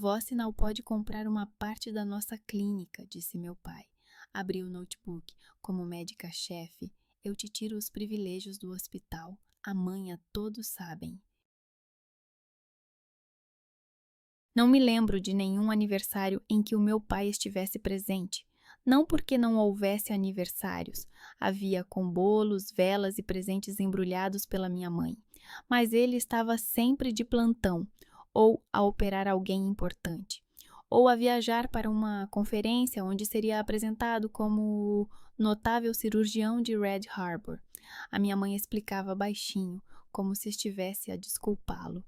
Vó Sinal pode comprar uma parte da nossa clínica, disse meu pai. Abri o notebook. Como médica-chefe, eu te tiro os privilégios do hospital. Amanhã todos sabem. Não me lembro de nenhum aniversário em que o meu pai estivesse presente. Não porque não houvesse aniversários. Havia com bolos, velas e presentes embrulhados pela minha mãe. Mas ele estava sempre de plantão, ou a operar alguém importante, ou a viajar para uma conferência onde seria apresentado como o notável cirurgião de Red Harbor. A minha mãe explicava baixinho, como se estivesse a desculpá-lo.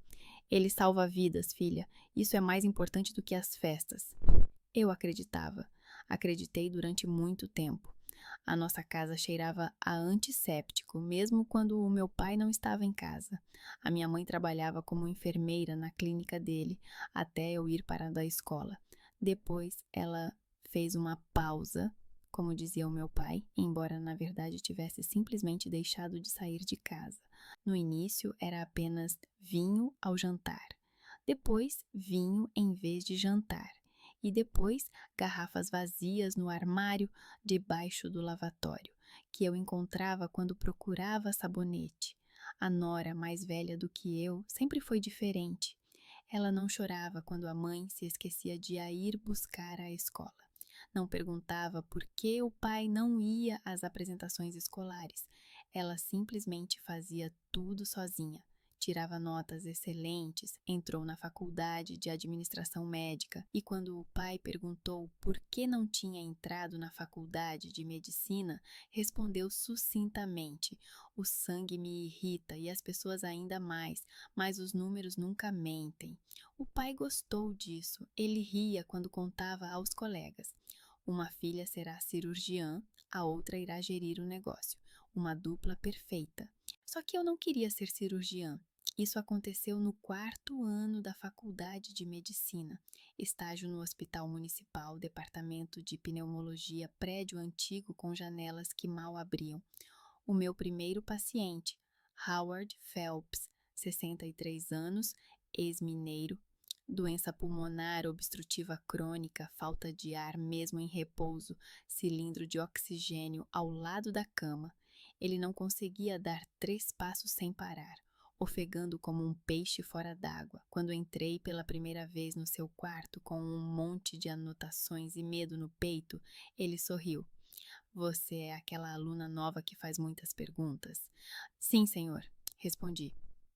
Ele salva vidas, filha. Isso é mais importante do que as festas. Eu acreditava. Acreditei durante muito tempo. A nossa casa cheirava a antisséptico, mesmo quando o meu pai não estava em casa. A minha mãe trabalhava como enfermeira na clínica dele, até eu ir para a da escola. Depois, ela fez uma pausa, como dizia o meu pai, embora na verdade tivesse simplesmente deixado de sair de casa. No início, era apenas vinho ao jantar. Depois, vinho em vez de jantar. E depois, garrafas vazias no armário debaixo do lavatório, que eu encontrava quando procurava sabonete. A Nora, mais velha do que eu, sempre foi diferente. Ela não chorava quando a mãe se esquecia de a ir buscar à escola. Não perguntava por que o pai não ia às apresentações escolares. Ela simplesmente fazia tudo sozinha. Tirava notas excelentes, entrou na faculdade de administração médica e quando o pai perguntou por que não tinha entrado na faculdade de medicina, respondeu sucintamente: o sangue me irrita e as pessoas ainda mais, mas os números nunca mentem. O pai gostou disso, ele ria quando contava aos colegas. Uma filha será cirurgiã, a outra irá gerir o negócio. Uma dupla perfeita. Só que eu não queria ser cirurgiã. Isso aconteceu no 4º ano da faculdade de medicina. Estágio no hospital municipal, departamento de pneumologia, prédio antigo com janelas que mal abriam. O meu primeiro paciente, Howard Phelps, 63 anos, ex-mineiro, doença pulmonar obstrutiva crônica, falta de ar mesmo em repouso, cilindro de oxigênio ao lado da cama. Ele não conseguia dar 3 passos sem parar, ofegando como um peixe fora d'água. Quando entrei pela primeira vez no seu quarto com um monte de anotações e medo no peito, ele sorriu. Você é aquela aluna nova que faz muitas perguntas? Sim, senhor, respondi.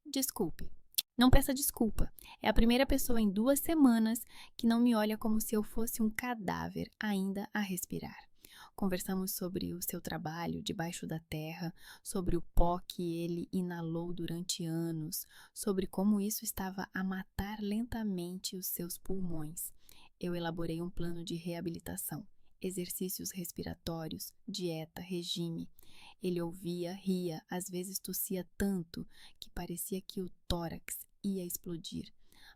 Desculpe. Não peça desculpa. É a primeira pessoa em 2 semanas que não me olha como se eu fosse um cadáver ainda a respirar. Conversamos sobre o seu trabalho debaixo da terra, sobre o pó que ele inalou durante anos, sobre como isso estava a matar lentamente os seus pulmões. Eu elaborei um plano de reabilitação, exercícios respiratórios, dieta, regime. Ele ouvia, ria, às vezes tossia tanto que parecia que o tórax ia explodir.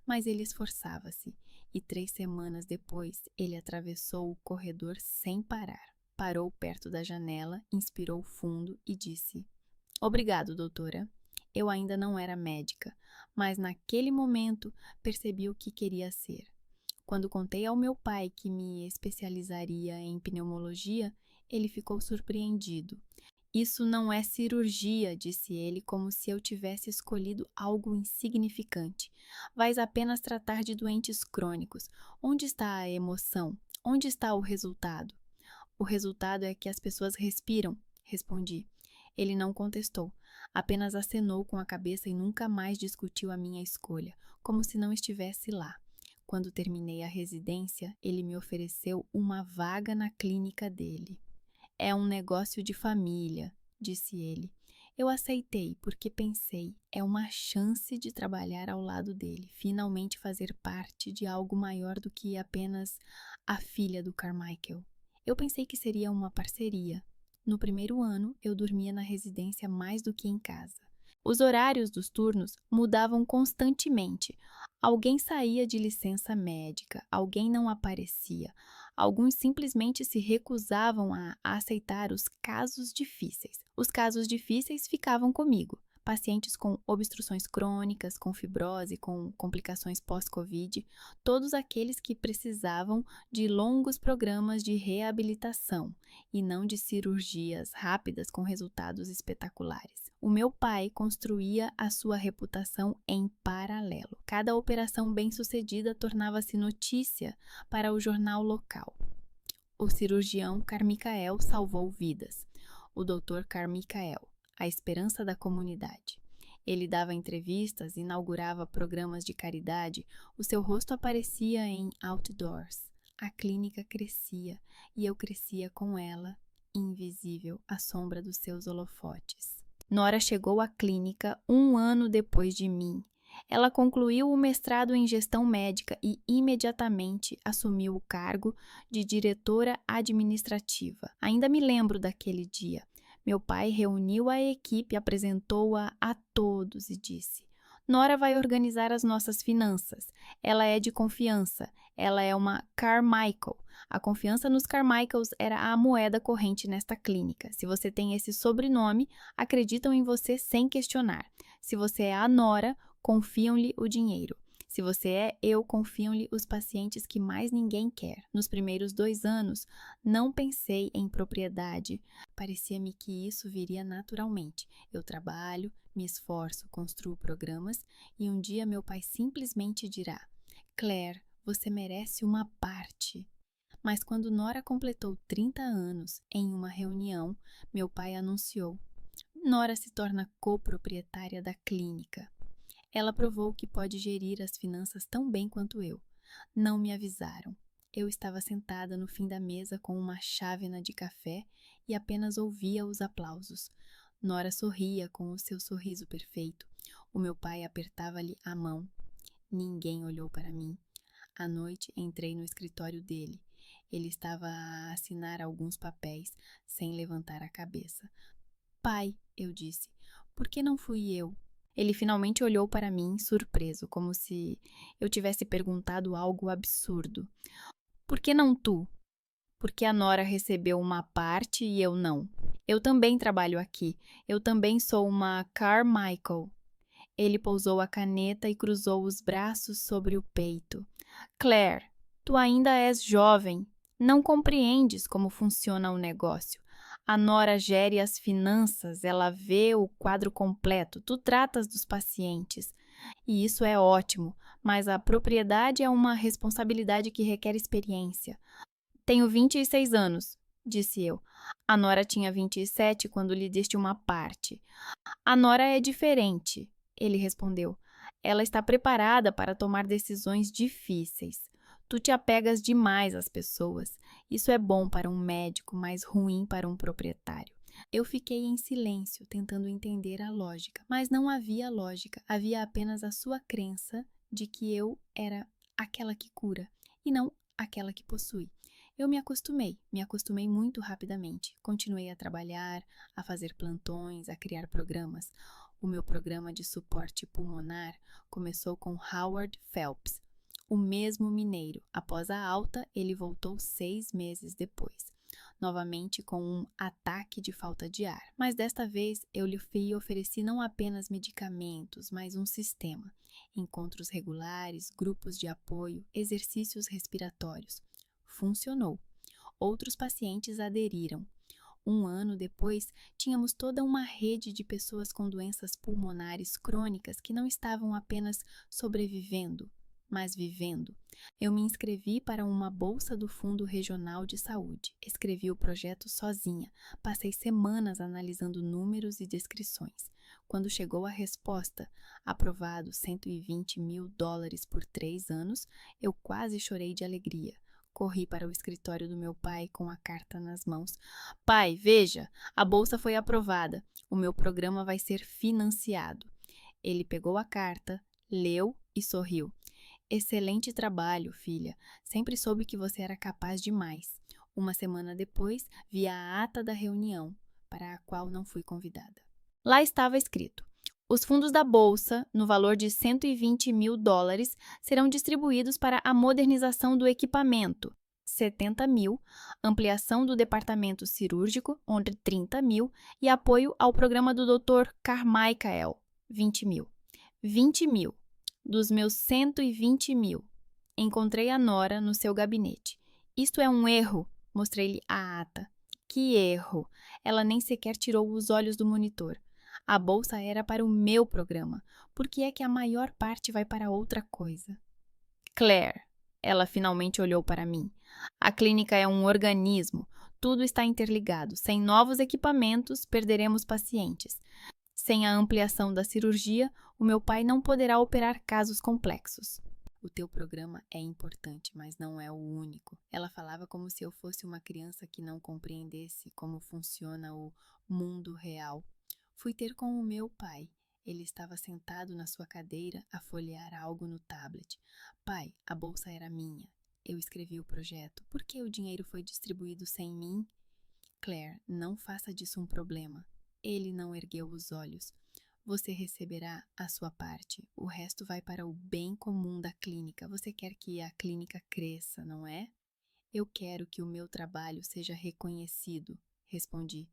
Mas ele esforçava-se, e 3 semanas depois ele atravessou o corredor sem parar. Parou perto da janela, inspirou fundo e disse: Obrigado, doutora. Eu ainda não era médica, mas naquele momento percebi o que queria ser. Quando contei ao meu pai que me especializaria em pneumologia, ele ficou surpreendido. Isso não é cirurgia, disse ele, como se eu tivesse escolhido algo insignificante. Vais apenas tratar de doentes crônicos. Onde está a emoção? Onde está o resultado? O resultado é que as pessoas respiram, respondi. Ele não contestou, apenas acenou com a cabeça e nunca mais discutiu a minha escolha, como se não estivesse lá. Quando terminei a residência, ele me ofereceu uma vaga na clínica dele. É um negócio de família, disse ele. Eu aceitei porque pensei, é uma chance de trabalhar ao lado dele, finalmente fazer parte de algo maior do que apenas a filha do Carmichael. Eu pensei que seria uma parceria. No primeiro ano, eu dormia na residência mais do que em casa. Os horários dos turnos mudavam constantemente. Alguém saía de licença médica, alguém não aparecia. Alguns simplesmente se recusavam a aceitar os casos difíceis. Os casos difíceis ficavam comigo, pacientes com obstruções crônicas, com fibrose, com complicações pós-Covid, todos aqueles que precisavam de longos programas de reabilitação e não de cirurgias rápidas com resultados espetaculares. O meu pai construía a sua reputação em paralelo. Cada operação bem-sucedida tornava-se notícia para o jornal local. O cirurgião Carmichael salvou vidas. O Dr. Carmichael, a esperança da comunidade. Ele dava entrevistas, inaugurava programas de caridade, o seu rosto aparecia em outdoors. A clínica crescia e eu crescia com ela, invisível à sombra dos seus holofotes. Nora chegou à clínica 1 ano depois de mim. Ela concluiu o mestrado em gestão médica e imediatamente assumiu o cargo de diretora administrativa. Ainda me lembro daquele dia. Meu pai reuniu a equipe, apresentou-a a todos e disse: Nora vai organizar as nossas finanças. Ela é de confiança. Ela é uma Carmichael. A confiança nos Carmichaels era a moeda corrente nesta clínica. Se você tem esse sobrenome, acreditam em você sem questionar. Se você é a Nora, confiam-lhe o dinheiro. Se você é eu, confiam-lhe os pacientes que mais ninguém quer. Nos primeiros 2 anos, não pensei em propriedade. Parecia-me que isso viria naturalmente. Eu trabalho, me esforço, construo programas e um dia meu pai simplesmente dirá: Claire, você merece uma parte. Mas quando Nora completou 30 anos, em uma reunião, meu pai anunciou: Nora se torna coproprietária da clínica. Ela provou que pode gerir as finanças tão bem quanto eu. Não me avisaram. Eu estava sentada no fim da mesa com uma chávena de café e apenas ouvia os aplausos. Nora sorria com o seu sorriso perfeito. O meu pai apertava-lhe a mão. Ninguém olhou para mim. À noite, entrei no escritório dele. Ele estava a assinar alguns papéis, sem levantar a cabeça. Pai, eu disse, por que não fui eu? Ele finalmente olhou para mim, surpreso, como se eu tivesse perguntado algo absurdo. Por que não tu? Porque a Nora recebeu uma parte e eu não. Eu também trabalho aqui. Eu também sou uma Carmichael. Ele pousou a caneta e cruzou os braços sobre o peito. Claire, tu ainda és jovem. Não compreendes como funciona o negócio. A Nora gere as finanças, ela vê o quadro completo, tu tratas dos pacientes. E isso é ótimo, mas a propriedade é uma responsabilidade que requer experiência. Tenho 26 anos, disse eu. A Nora tinha 27 quando lhe deste uma parte. A Nora é diferente, ele respondeu. Ela está preparada para tomar decisões difíceis. Tu te apegas demais às pessoas. Isso é bom para um médico, mas ruim para um proprietário. Eu fiquei em silêncio, tentando entender a lógica, mas não havia lógica. Havia apenas a sua crença de que eu era aquela que cura e não aquela que possui. Eu me acostumei muito rapidamente. Continuei a trabalhar, a fazer plantões, a criar programas. O meu programa de suporte pulmonar começou com Howard Phelps, o mesmo mineiro. Após a alta, ele voltou 6 meses depois, novamente com um ataque de falta de ar. Mas desta vez eu lhe ofereci não apenas medicamentos, mas um sistema. Encontros regulares, grupos de apoio, exercícios respiratórios. Funcionou. Outros pacientes aderiram. 1 ano depois, tínhamos toda uma rede de pessoas com doenças pulmonares crônicas que não estavam apenas sobrevivendo, mas vivendo. Eu me inscrevi para uma bolsa do Fundo Regional de Saúde. Escrevi o projeto sozinha. Passei semanas analisando números e descrições. Quando chegou a resposta, aprovado $120.000 por 3 anos, eu quase chorei de alegria. Corri para o escritório do meu pai com a carta nas mãos. Pai, veja, a bolsa foi aprovada. O meu programa vai ser financiado. Ele pegou a carta, leu e sorriu. Excelente trabalho, filha. Sempre soube que você era capaz de mais. 1 semana depois, vi a ata da reunião, para a qual não fui convidada. Lá estava escrito: os fundos da bolsa, no valor de $120.000, serão distribuídos para a modernização do equipamento. 70 mil, ampliação do departamento cirúrgico, onde 30 mil, e apoio ao programa do Dr. Carmichael, 20 mil. 20 mil. Dos meus 120 mil. Encontrei a Nora no seu gabinete. Isto é um erro, mostrei-lhe a ata. Que erro! Ela nem sequer tirou os olhos do monitor. A bolsa era para o meu programa. Por que é que a maior parte vai para outra coisa? Claire, ela finalmente olhou para mim. A clínica é um organismo. Tudo está interligado. Sem novos equipamentos, perderemos pacientes. Sem a ampliação da cirurgia, o meu pai não poderá operar casos complexos. O teu programa é importante, mas não é o único. Ela falava como se eu fosse uma criança que não compreendesse como funciona o mundo real. Fui ter com o meu pai. Ele estava sentado na sua cadeira a folhear algo no tablet. Pai, a bolsa era minha. Eu escrevi o projeto. Por que o dinheiro foi distribuído sem mim? Claire, não faça disso um problema. Ele não ergueu os olhos. Você receberá a sua parte. O resto vai para o bem comum da clínica. Você quer que a clínica cresça, não é? Eu quero que o meu trabalho seja reconhecido, respondi.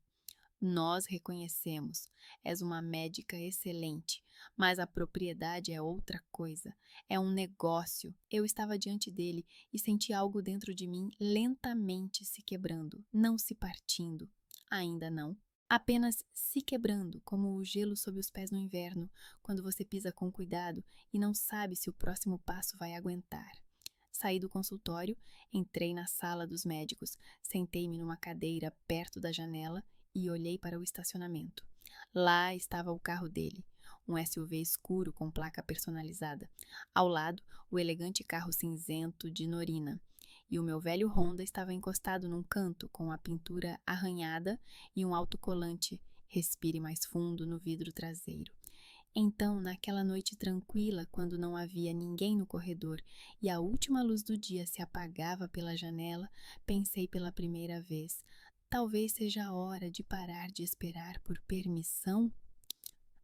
Nós reconhecemos. És uma médica excelente, mas a propriedade é outra coisa. É um negócio. Eu estava diante dele e senti algo dentro de mim lentamente se quebrando, não se partindo. Ainda não. Apenas se quebrando, como o gelo sob os pés no inverno, quando você pisa com cuidado e não sabe se o próximo passo vai aguentar. Saí do consultório, entrei na sala dos médicos, sentei-me numa cadeira perto da janela e olhei para o estacionamento. Lá estava o carro dele, um SUV escuro com placa personalizada. Ao lado, o elegante carro cinzento de Norina. E o meu velho Honda estava encostado num canto com a pintura arranhada e um autocolante "Respire mais fundo" no vidro traseiro. Então, naquela noite tranquila, quando não havia ninguém no corredor e a última luz do dia se apagava pela janela, pensei pela primeira vez: talvez seja a hora de parar de esperar por permissão?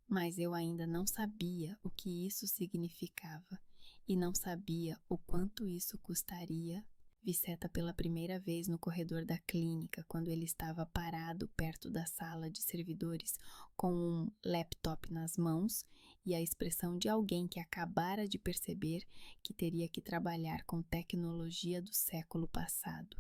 Mas eu ainda não sabia o que isso significava e não sabia o quanto isso custaria. Vi Seta pela primeira vez no corredor da clínica, quando ele estava parado perto da sala de servidores com um laptop nas mãos e a expressão de alguém que acabara de perceber que teria que trabalhar com tecnologia do século passado.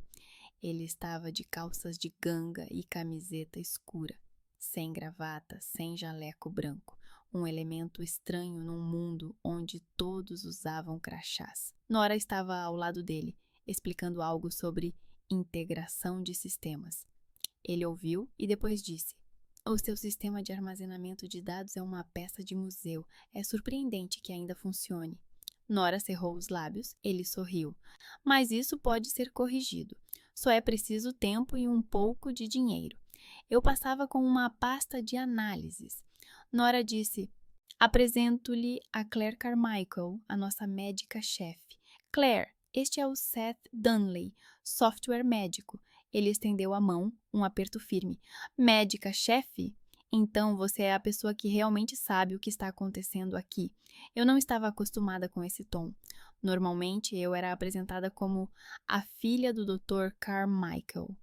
Ele estava de calças de ganga e camiseta escura, sem gravata, sem jaleco branco, um elemento estranho num mundo onde todos usavam crachás. Nora estava ao lado dele, explicando algo sobre integração de sistemas. Ele ouviu e depois disse: o seu sistema de armazenamento de dados é uma peça de museu. É surpreendente que ainda funcione. Nora cerrou os lábios, ele sorriu. Mas isso pode ser corrigido. Só é preciso tempo e um pouco de dinheiro. Eu passava com uma pasta de análises. Nora disse: apresento-lhe a Claire Carmichael, a nossa médica-chefe. Claire, este é o Seth Dunley, software médico. Ele estendeu a mão, um aperto firme. Médica-chefe? Então você é a pessoa que realmente sabe o que está acontecendo aqui. Eu não estava acostumada com esse tom. Normalmente eu era apresentada como a filha do Dr. Carmichael.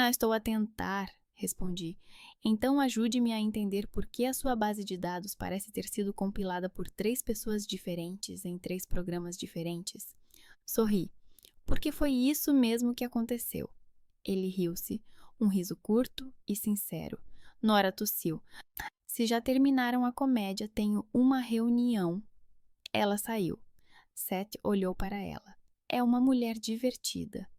Estou a tentar, respondi. Então ajude-me a entender por que a sua base de dados parece ter sido compilada por 3 pessoas diferentes em 3 programas diferentes. Sorri. Porque foi isso mesmo que aconteceu. Ele riu-se, um riso curto e sincero. Nora tossiu. Se já terminaram a comédia, tenho uma reunião. Ela saiu. Seth olhou para ela. É uma mulher divertida.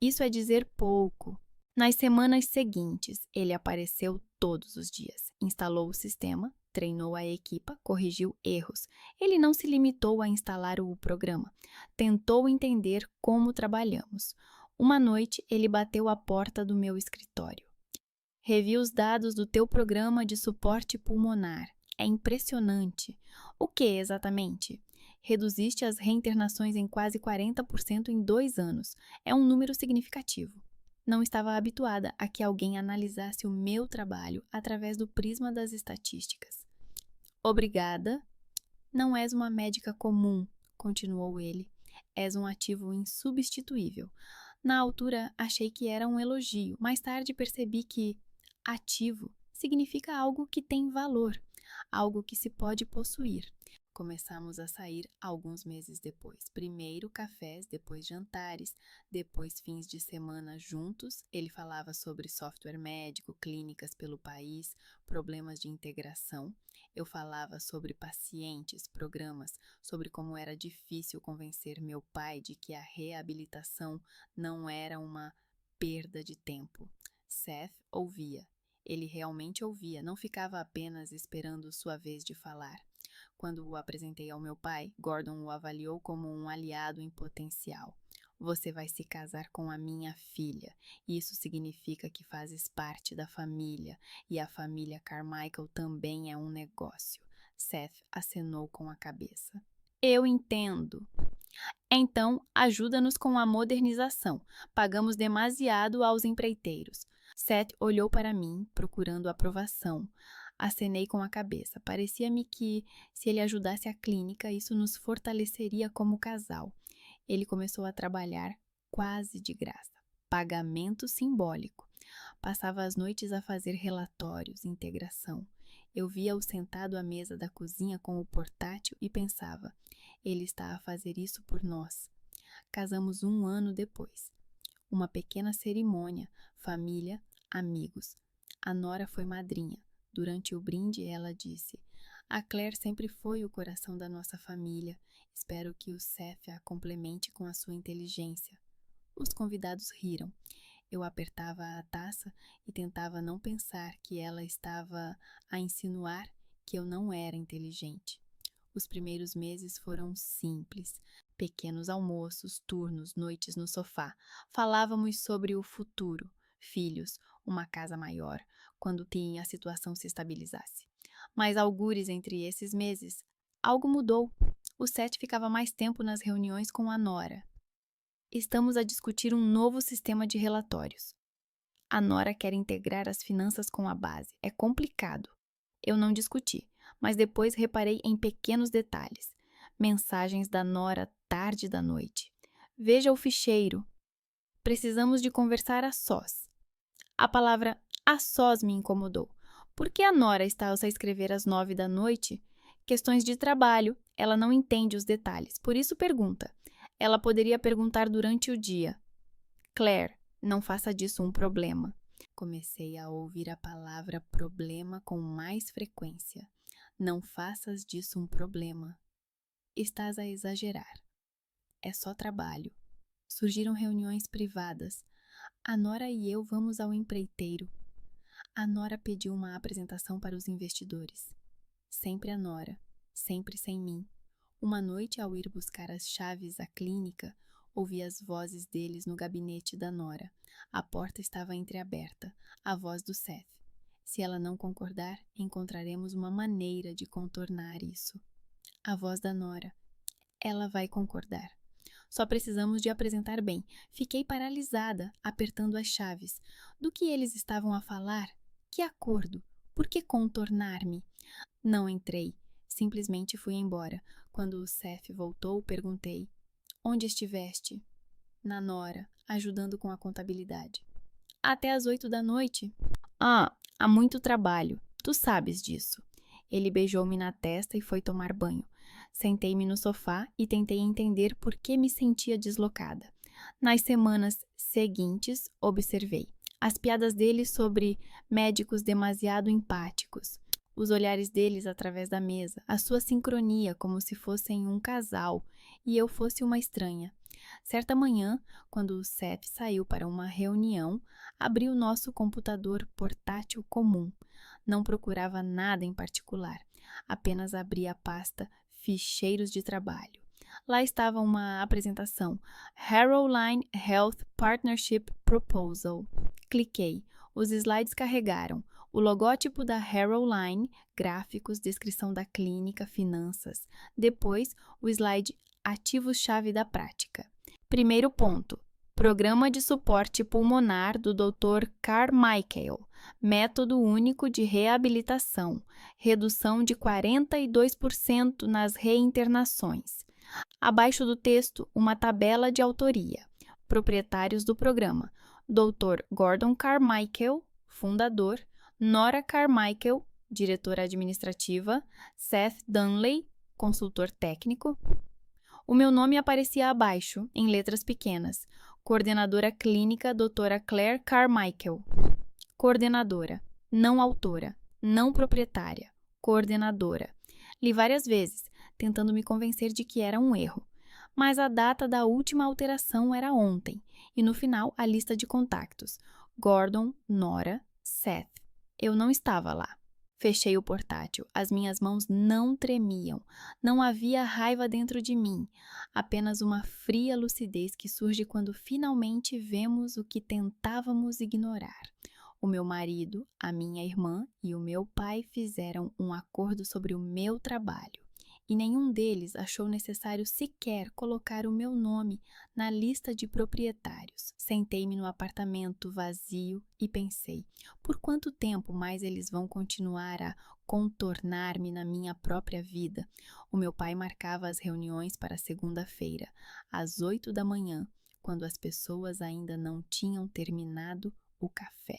Isso é dizer pouco. Nas semanas seguintes, ele apareceu todos os dias. Instalou o sistema, treinou a equipa, corrigiu erros. Ele não se limitou a instalar o programa. Tentou entender como trabalhamos. Uma noite, ele bateu à porta do meu escritório. Revi os dados do teu programa de suporte pulmonar. É impressionante. O que exatamente? Reduziste as reinternações em quase 40% em 2 anos. É um número significativo. Não estava habituada a que alguém analisasse o meu trabalho através do prisma das estatísticas. Obrigada. Não és uma médica comum, continuou ele. És um ativo insubstituível. Na altura, achei que era um elogio. Mais tarde, percebi que ativo significa algo que tem valor, algo que se pode possuir. Começamos a sair alguns meses depois. Primeiro cafés, depois jantares, depois fins de semana juntos. Ele falava sobre software médico, clínicas pelo país, problemas de integração. Eu falava sobre pacientes, programas, sobre como era difícil convencer meu pai de que a reabilitação não era uma perda de tempo. Seth ouvia. Ele realmente ouvia, não ficava apenas esperando sua vez de falar. Quando o apresentei ao meu pai, Gordon o avaliou como um aliado em potencial. Você vai se casar com a minha filha. Isso significa que fazes parte da família, e a família Carmichael também é um negócio. Seth acenou com a cabeça. Eu entendo. Então, ajuda-nos com a modernização. Pagamos demasiado aos empreiteiros. Seth olhou para mim, procurando aprovação. Acenei com a cabeça. Parecia-me que, se ele ajudasse a clínica, isso nos fortaleceria como casal. Ele começou a trabalhar quase de graça. Pagamento simbólico. Passava as noites a fazer relatórios, integração. Eu via-o sentado à mesa da cozinha com o portátil e pensava, ele está a fazer isso por nós. Casamos 1 ano depois. Uma pequena cerimônia, família, amigos. A nora foi madrinha. Durante o brinde, ela disse, a Claire sempre foi o coração da nossa família. Espero que o Seth a complemente com a sua inteligência. Os convidados riram. Eu apertava a taça e tentava não pensar que ela estava a insinuar que eu não era inteligente. Os primeiros meses foram simples. Pequenos almoços, turnos, noites no sofá. Falávamos sobre o futuro, filhos, uma casa maior, quando a situação se estabilizasse. Mas algures entre esses meses, algo mudou. O Seth ficava mais tempo nas reuniões com a nora. Estamos a discutir um novo sistema de relatórios. A nora quer integrar as finanças com a base. É complicado. Eu não discuti, mas depois reparei em pequenos detalhes. Mensagens da nora tarde da noite. Veja o ficheiro. Precisamos de conversar a sós. A palavra a sós me incomodou. Por que a nora está a escrever às 9 da noite? Questões de trabalho. Ela não entende os detalhes, por isso pergunta. Ela poderia perguntar durante o dia. Claire, não faça disso um problema. Comecei a ouvir a palavra problema com mais frequência. Não faças disso um problema. Estás a exagerar. É só trabalho. Surgiram reuniões privadas. A nora e eu vamos ao empreiteiro. A nora pediu uma apresentação para os investidores. Sempre a nora, sempre sem mim. Uma noite, ao ir buscar as chaves à clínica, ouvi as vozes deles no gabinete da nora. A porta estava entreaberta, a voz do Seth. Se ela não concordar, encontraremos uma maneira de contornar isso. A voz da nora. Ela vai concordar. Só precisamos de apresentar bem. Fiquei paralisada, apertando as chaves. Do que eles estavam a falar? Que acordo? Por que contornar-me? Não entrei. Simplesmente fui embora. Quando o Seth voltou, perguntei. Onde estiveste? Na nora, ajudando com a contabilidade. Até às 8 da noite. Há muito trabalho. Tu sabes disso. Ele beijou-me na testa e foi tomar banho. Sentei-me no sofá e tentei entender por que me sentia deslocada. Nas semanas seguintes, observei as piadas dele sobre médicos demasiado empáticos, os olhares deles através da mesa, a sua sincronia como se fossem um casal e eu fosse uma estranha. Certa manhã, quando o Seth saiu para uma reunião, abri o nosso computador portátil comum. Não procurava nada em particular, apenas abri a pasta Ficheiros de Trabalho. Lá estava uma apresentação, Harrowline Health Partnership Proposal. Cliquei, os slides carregaram, o logótipo da Harrowline, gráficos, descrição da clínica, finanças. Depois, o slide Ativos-chave da prática. Primeiro ponto. Programa de suporte pulmonar do Dr. Carmichael. Método único de reabilitação. Redução de 42% nas reinternações. Abaixo do texto, uma tabela de autoria. proprietários do programa: Dr. Gordon Carmichael, fundador; Nora Carmichael, diretora administrativa; Seth Dunley, consultor técnico. O meu nome aparecia abaixo, em letras pequenas: coordenadora clínica Dra. Claire Carmichael. Coordenadora, não autora, não proprietária, coordenadora. Li várias vezes, tentando me convencer de que era um erro. Mas a data da última alteração era ontem, e no final a lista de contactos: Gordon, Nora, Seth. Eu não estava lá. Fechei o portátil. As minhas mãos não tremiam. Não havia raiva dentro de mim. Apenas uma fria lucidez que surge quando finalmente vemos o que tentávamos ignorar. O meu marido, a minha irmã e o meu pai fizeram um acordo sobre o meu trabalho. E nenhum deles achou necessário sequer colocar o meu nome na lista de proprietários. Sentei-me no apartamento vazio e pensei: por quanto tempo mais eles vão continuar a contornar-me na minha própria vida? O meu pai marcava as reuniões para segunda-feira, às 8 da manhã, quando as pessoas ainda não tinham terminado o café.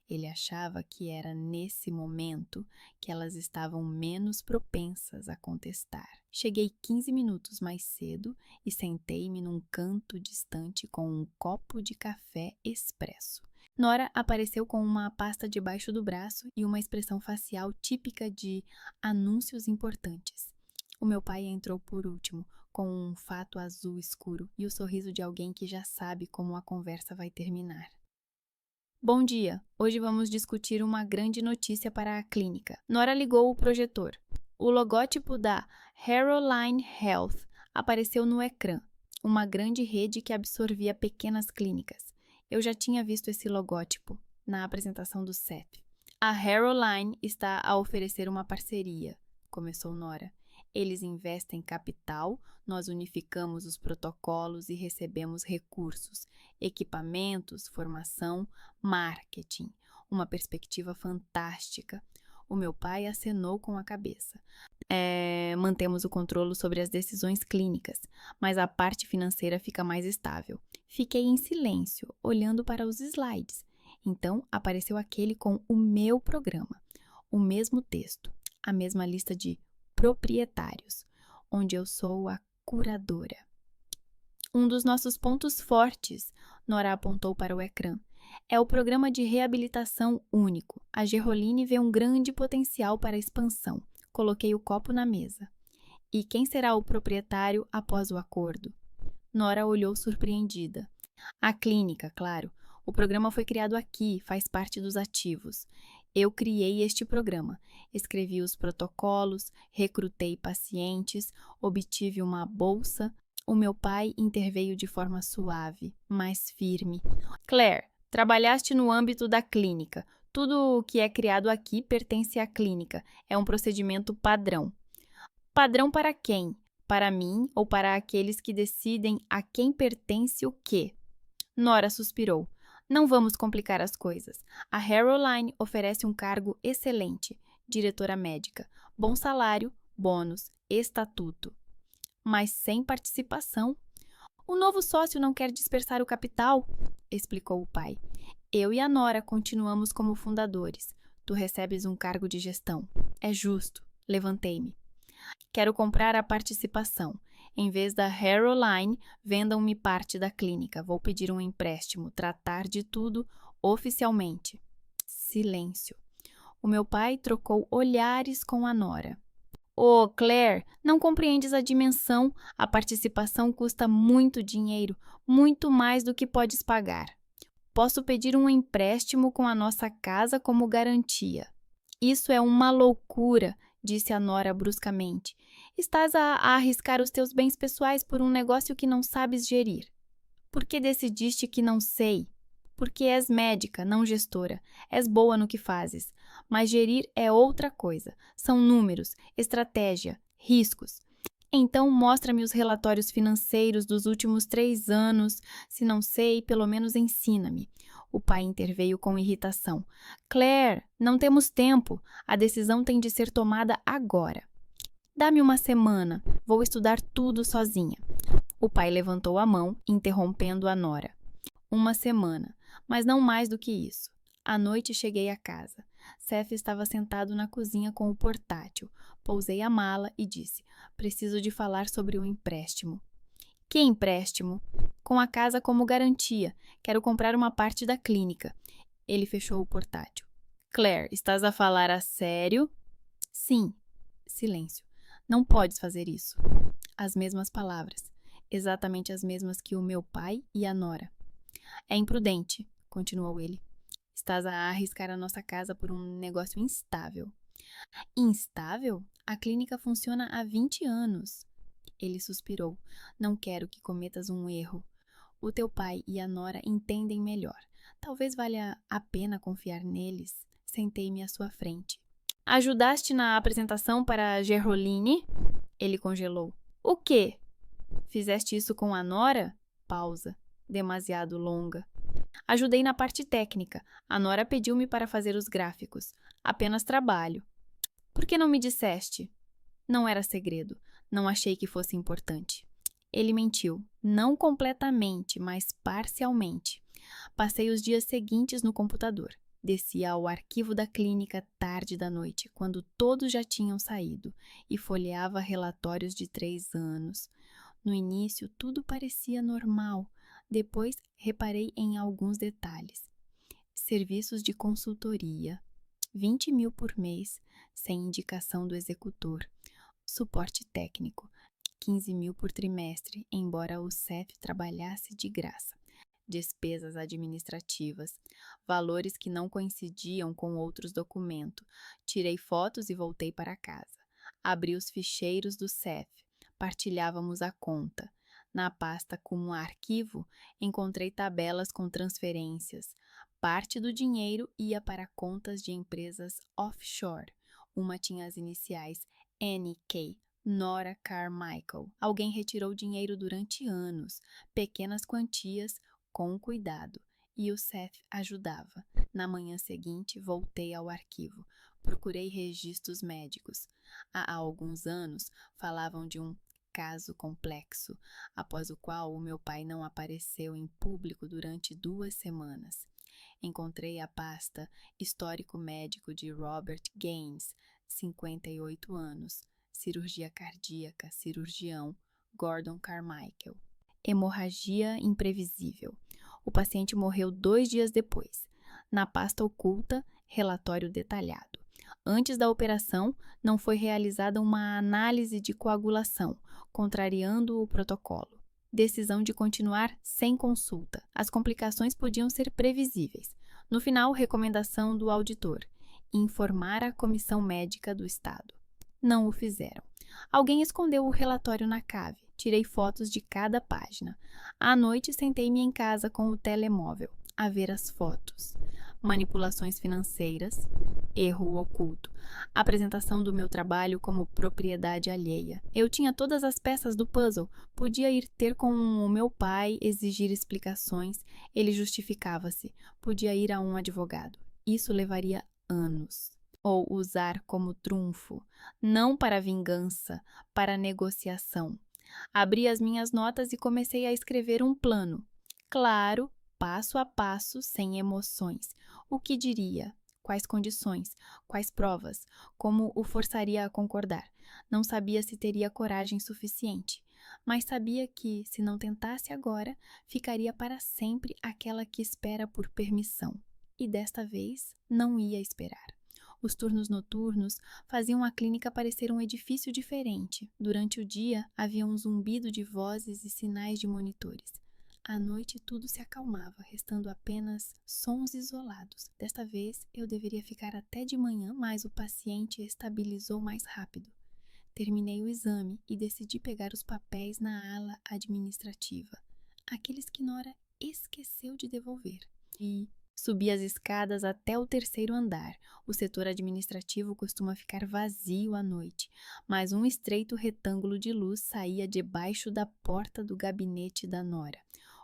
Ele achava que era nesse momento que elas estavam menos propensas a contestar. Cheguei 15 minutos mais cedo e sentei-me num canto distante com um copo de café expresso. Nora apareceu com uma pasta debaixo do braço e uma expressão facial típica de anúncios importantes. O meu pai entrou por último, com um fato azul escuro e o sorriso de alguém que já sabe como a conversa vai terminar. Bom dia! Hoje vamos discutir uma grande notícia para a clínica. Nora ligou o projetor. O logótipo da Harrowline Health apareceu no ecrã, uma grande rede que absorvia pequenas clínicas. Eu já tinha visto esse logótipo na apresentação do Seth. A Harrowline está a oferecer uma parceria, começou Nora. Eles investem capital, nós unificamos os protocolos e recebemos recursos, equipamentos, formação, marketing. Uma perspectiva fantástica. O meu pai acenou com a cabeça. Mantemos o controle sobre as decisões clínicas, mas a parte financeira fica mais estável. Fiquei em silêncio, olhando para os slides. Então apareceu aquele com o meu programa. O mesmo texto, a mesma lista de proprietários, onde eu sou a curadora. Um dos nossos pontos fortes, Nora apontou para o ecrã, é o programa de reabilitação único. A Gerroline vê um grande potencial para expansão. Coloquei o copo na mesa. E quem será o proprietário após o acordo? Nora olhou surpreendida. A clínica, claro. O programa foi criado aqui, faz parte dos ativos. Eu criei este programa, escrevi os protocolos, recrutei pacientes, obtive uma bolsa. O meu pai interveio de forma suave, mas firme. Claire, trabalhaste no âmbito da clínica. Tudo o que é criado aqui pertence à clínica. É um procedimento padrão. Padrão para quem? Para mim ou para aqueles que decidem a quem pertence o quê? Nora suspirou. Não vamos complicar as coisas. A Harrowline oferece um cargo excelente, diretora médica, bom salário, bônus, estatuto. Mas sem participação. O novo sócio não quer dispersar o capital, explicou o pai. Eu e a Nora continuamos como fundadores. Tu recebes um cargo de gestão. É justo. Levantei-me. Quero comprar a participação. Em vez da Harrowline, vendam-me parte da clínica. Vou pedir um empréstimo, tratar de tudo oficialmente. Silêncio. O meu pai trocou olhares com a Nora. Oh, Claire, não compreendes a dimensão. A participação custa muito dinheiro, muito mais do que podes pagar. Posso pedir um empréstimo com a nossa casa como garantia. Isso é uma loucura, disse a Nora bruscamente. Estás a arriscar os teus bens pessoais por um negócio que não sabes gerir. Por que decidiste que não sei? Porque és médica, não gestora. És boa no que fazes. Mas gerir é outra coisa. São números, estratégia, riscos. Então mostra-me os relatórios financeiros dos últimos 3 anos. Se não sei, pelo menos ensina-me. O pai interveio com irritação. Claire, não temos tempo. A decisão tem de ser tomada agora. Dá-me uma semana. Vou estudar tudo sozinha. O pai levantou a mão, interrompendo a nora. 1 semana, mas não mais do que isso. À noite cheguei a casa. Seth estava sentado na cozinha com o portátil. Pousei a mala e disse: preciso de falar sobre o empréstimo. Que empréstimo? Com a casa como garantia. Quero comprar uma parte da clínica. Ele fechou o portátil. Claire, estás a falar a sério? Sim. Silêncio. Não podes fazer isso. As mesmas palavras. Exatamente as mesmas que o meu pai e a nora. É imprudente, continuou ele. Estás a arriscar a nossa casa por um negócio instável. Instável? A clínica funciona há 20 anos. Ele suspirou. Não quero que cometas um erro. O teu pai e a nora entendem melhor. Talvez valha a pena confiar neles. Sentei-me à sua frente. Ajudaste na apresentação para a Gerroline? Ele congelou. O quê? Fizeste isso com a nora? Pausa. Demasiado longa. Ajudei na parte técnica. A nora pediu-me para fazer os gráficos. Apenas trabalho. Por que não me disseste? Não era segredo. Não achei que fosse importante. Ele mentiu. Não completamente, mas parcialmente. Passei os dias seguintes no computador. Descia ao arquivo da clínica tarde da noite, quando todos já tinham saído, e folheava relatórios de 3 anos. No início, tudo parecia normal. Depois, reparei em alguns detalhes. Serviços de consultoria. 20 mil por mês, sem indicação do executor. Suporte técnico. 15 mil por trimestre, embora o Seth trabalhasse de graça. Despesas administrativas, valores que não coincidiam com outros documentos. Tirei fotos e voltei para casa. Abri os ficheiros do Seth. Partilhávamos a conta. Na pasta como arquivo, encontrei tabelas com transferências. Parte do dinheiro ia para contas de empresas offshore. Uma tinha as iniciais NK, Nora Carmichael. Alguém retirou dinheiro durante anos, pequenas quantias, com cuidado, e o Seth ajudava. Na manhã seguinte, voltei ao arquivo. Procurei registros médicos. Há alguns anos, falavam de um caso complexo, após o qual o meu pai não apareceu em público durante 2 semanas. Encontrei a pasta Histórico Médico de Robert Gaines, 58 anos, cirurgia cardíaca, cirurgião, Gordon Carmichael. Hemorragia imprevisível. O paciente morreu 2 dias depois. Na pasta oculta, relatório detalhado. Antes da operação, não foi realizada uma análise de coagulação, contrariando o protocolo. Decisão de continuar sem consulta. As complicações podiam ser previsíveis. No final, recomendação do auditor: informar a comissão médica do estado. Não o fizeram. Alguém escondeu o relatório na cave. Tirei fotos de cada página. À noite, sentei-me em casa com o telemóvel, a ver as fotos. Manipulações financeiras, erro oculto, apresentação do meu trabalho como propriedade alheia. Eu tinha todas as peças do puzzle. Podia ir ter com o meu pai, exigir explicações. Ele justificava-se. Podia ir a um advogado. Isso levaria anos. Ou usar como trunfo, não para vingança, para negociação. Abri as minhas notas e comecei a escrever um plano. Claro, passo a passo, sem emoções. O que diria? Quais condições? Quais provas? Como o forçaria a concordar? Não sabia se teria coragem suficiente, mas sabia que, se não tentasse agora, ficaria para sempre aquela que espera por permissão. E desta vez, não ia esperar. Os turnos noturnos faziam a clínica parecer um edifício diferente. Durante o dia, havia um zumbido de vozes e sinais de monitores. À noite, tudo se acalmava, restando apenas sons isolados. Desta vez, eu deveria ficar até de manhã, mas o paciente estabilizou mais rápido. Terminei o exame e decidi pegar os papéis na ala administrativa, aqueles que Nora esqueceu de devolver. E subi as escadas até o 3º andar. O setor administrativo costuma ficar vazio à noite, mas um estreito retângulo de luz saía debaixo da porta do gabinete da Nora.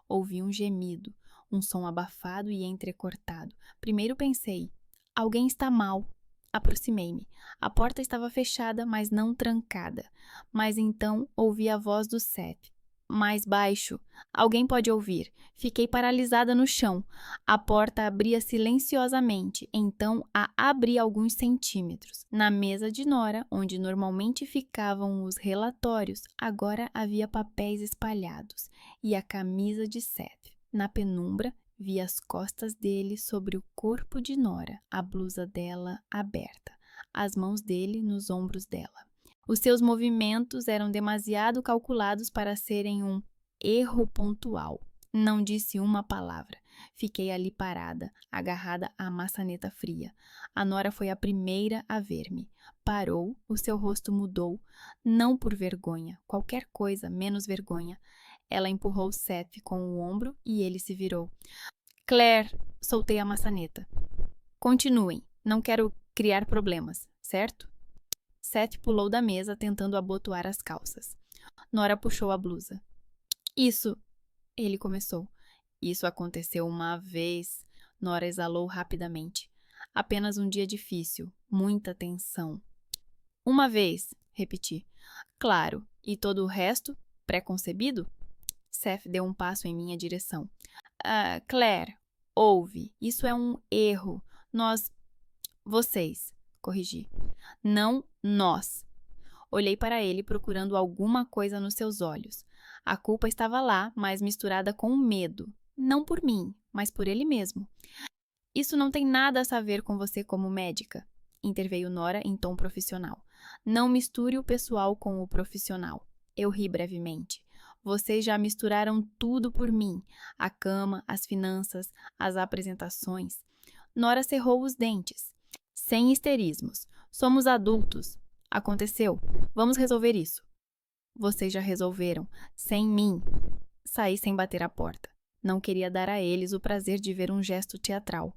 Ouvi um gemido, um som abafado e entrecortado. Primeiro pensei: alguém está mal. Aproximei-me. A porta estava fechada, mas não trancada. Mas então ouvi a voz do Seth. mais baixo. Alguém pode ouvir. Fiquei paralisada no chão. A porta abria silenciosamente, então a abri alguns centímetros. Na mesa de Nora, onde normalmente ficavam os relatórios, agora havia papéis espalhados e a camisa de Seth. Na penumbra, vi as costas dele sobre o corpo de Nora, a blusa dela aberta, as mãos dele nos ombros dela. Os seus movimentos eram demasiado calculados para serem um erro pontual. Não disse uma palavra. Fiquei ali parada, agarrada à maçaneta fria. A Nora foi a primeira a ver-me. Parou, o seu rosto mudou, não por vergonha, qualquer coisa menos vergonha. Ela empurrou Seth com o ombro e ele se virou. Claire, soltei a maçaneta. Continuem, não quero criar problemas, certo? Seth pulou da mesa, tentando abotoar as calças. Nora puxou a blusa. Isso, ele começou. Isso aconteceu uma vez. Nora exalou rapidamente. Apenas um dia difícil, muita tensão. Uma vez, repeti. Claro, e todo o resto? Pré-concebido? Seth deu um passo em minha direção. Claire, ouve, isso é um erro. Vocês, corrigi. Não nós. Olhei para ele procurando alguma coisa nos seus olhos. A culpa estava lá, mas misturada com medo. Não por mim, mas por ele mesmo. Isso não tem nada a saber com você como médica, interveio Nora em tom profissional. Não misture o pessoal com o profissional. Eu ri brevemente. Vocês já misturaram tudo por mim. A cama, as finanças, as apresentações. Nora cerrou os dentes. Sem histerismos. Somos adultos. Aconteceu. Vamos resolver isso. Vocês já resolveram. Sem mim. Saí sem bater a porta. Não queria dar a eles o prazer de ver um gesto teatral.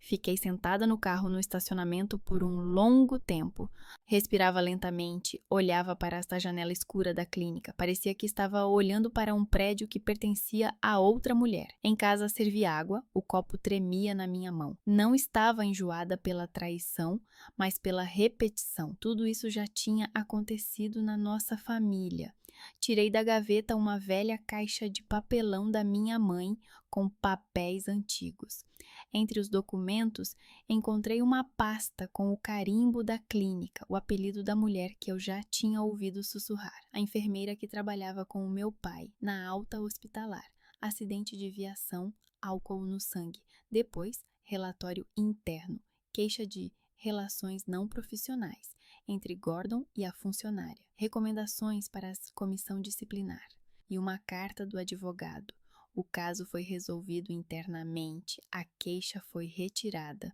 Fiquei sentada no carro no estacionamento por um longo tempo. Respirava lentamente, olhava para esta janela escura da clínica. Parecia que estava olhando para um prédio que pertencia a outra mulher. Em casa servi água, o copo tremia na minha mão. Não estava enjoada pela traição, mas pela repetição. Tudo isso já tinha acontecido na nossa família. Tirei da gaveta uma velha caixa de papelão da minha mãe com papéis antigos. Entre os documentos, encontrei uma pasta com o carimbo da clínica, o apelido da mulher que eu já tinha ouvido sussurrar. A enfermeira que trabalhava com o meu pai, na alta hospitalar. Acidente de viação, álcool no sangue. Depois, relatório interno, queixa de relações não profissionais entre Gordon e a funcionária, recomendações para a comissão disciplinar e uma carta do advogado. O caso foi resolvido internamente, a queixa foi retirada,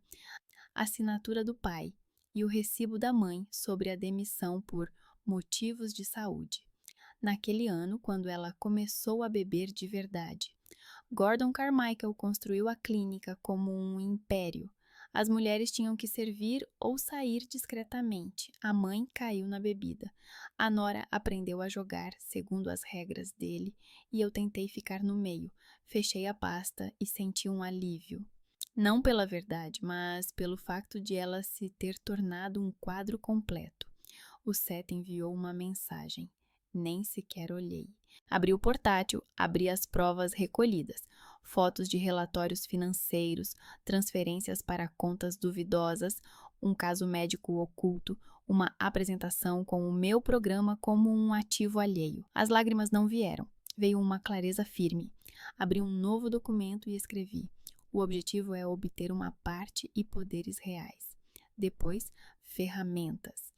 a assinatura do pai e o recibo da mãe sobre a demissão por motivos de saúde. Naquele ano, quando ela começou a beber de verdade, Gordon Carmichael construiu a clínica como um império. As mulheres tinham que servir ou sair discretamente. A mãe caiu na bebida. A Nora aprendeu a jogar segundo as regras dele e eu tentei ficar no meio. Fechei a pasta e senti um alívio. Não pela verdade, mas pelo facto de ela se ter tornado um quadro completo. O Seth enviou uma mensagem. Nem sequer olhei. Abri o portátil, abri as provas recolhidas. Fotos de relatórios financeiros, transferências para contas duvidosas, um caso médico oculto, uma apresentação com o meu programa como um ativo alheio. As lágrimas não vieram. Veio uma clareza firme. Abri um novo documento e escrevi. O objetivo é obter uma parte e poderes reais. Depois, ferramentas.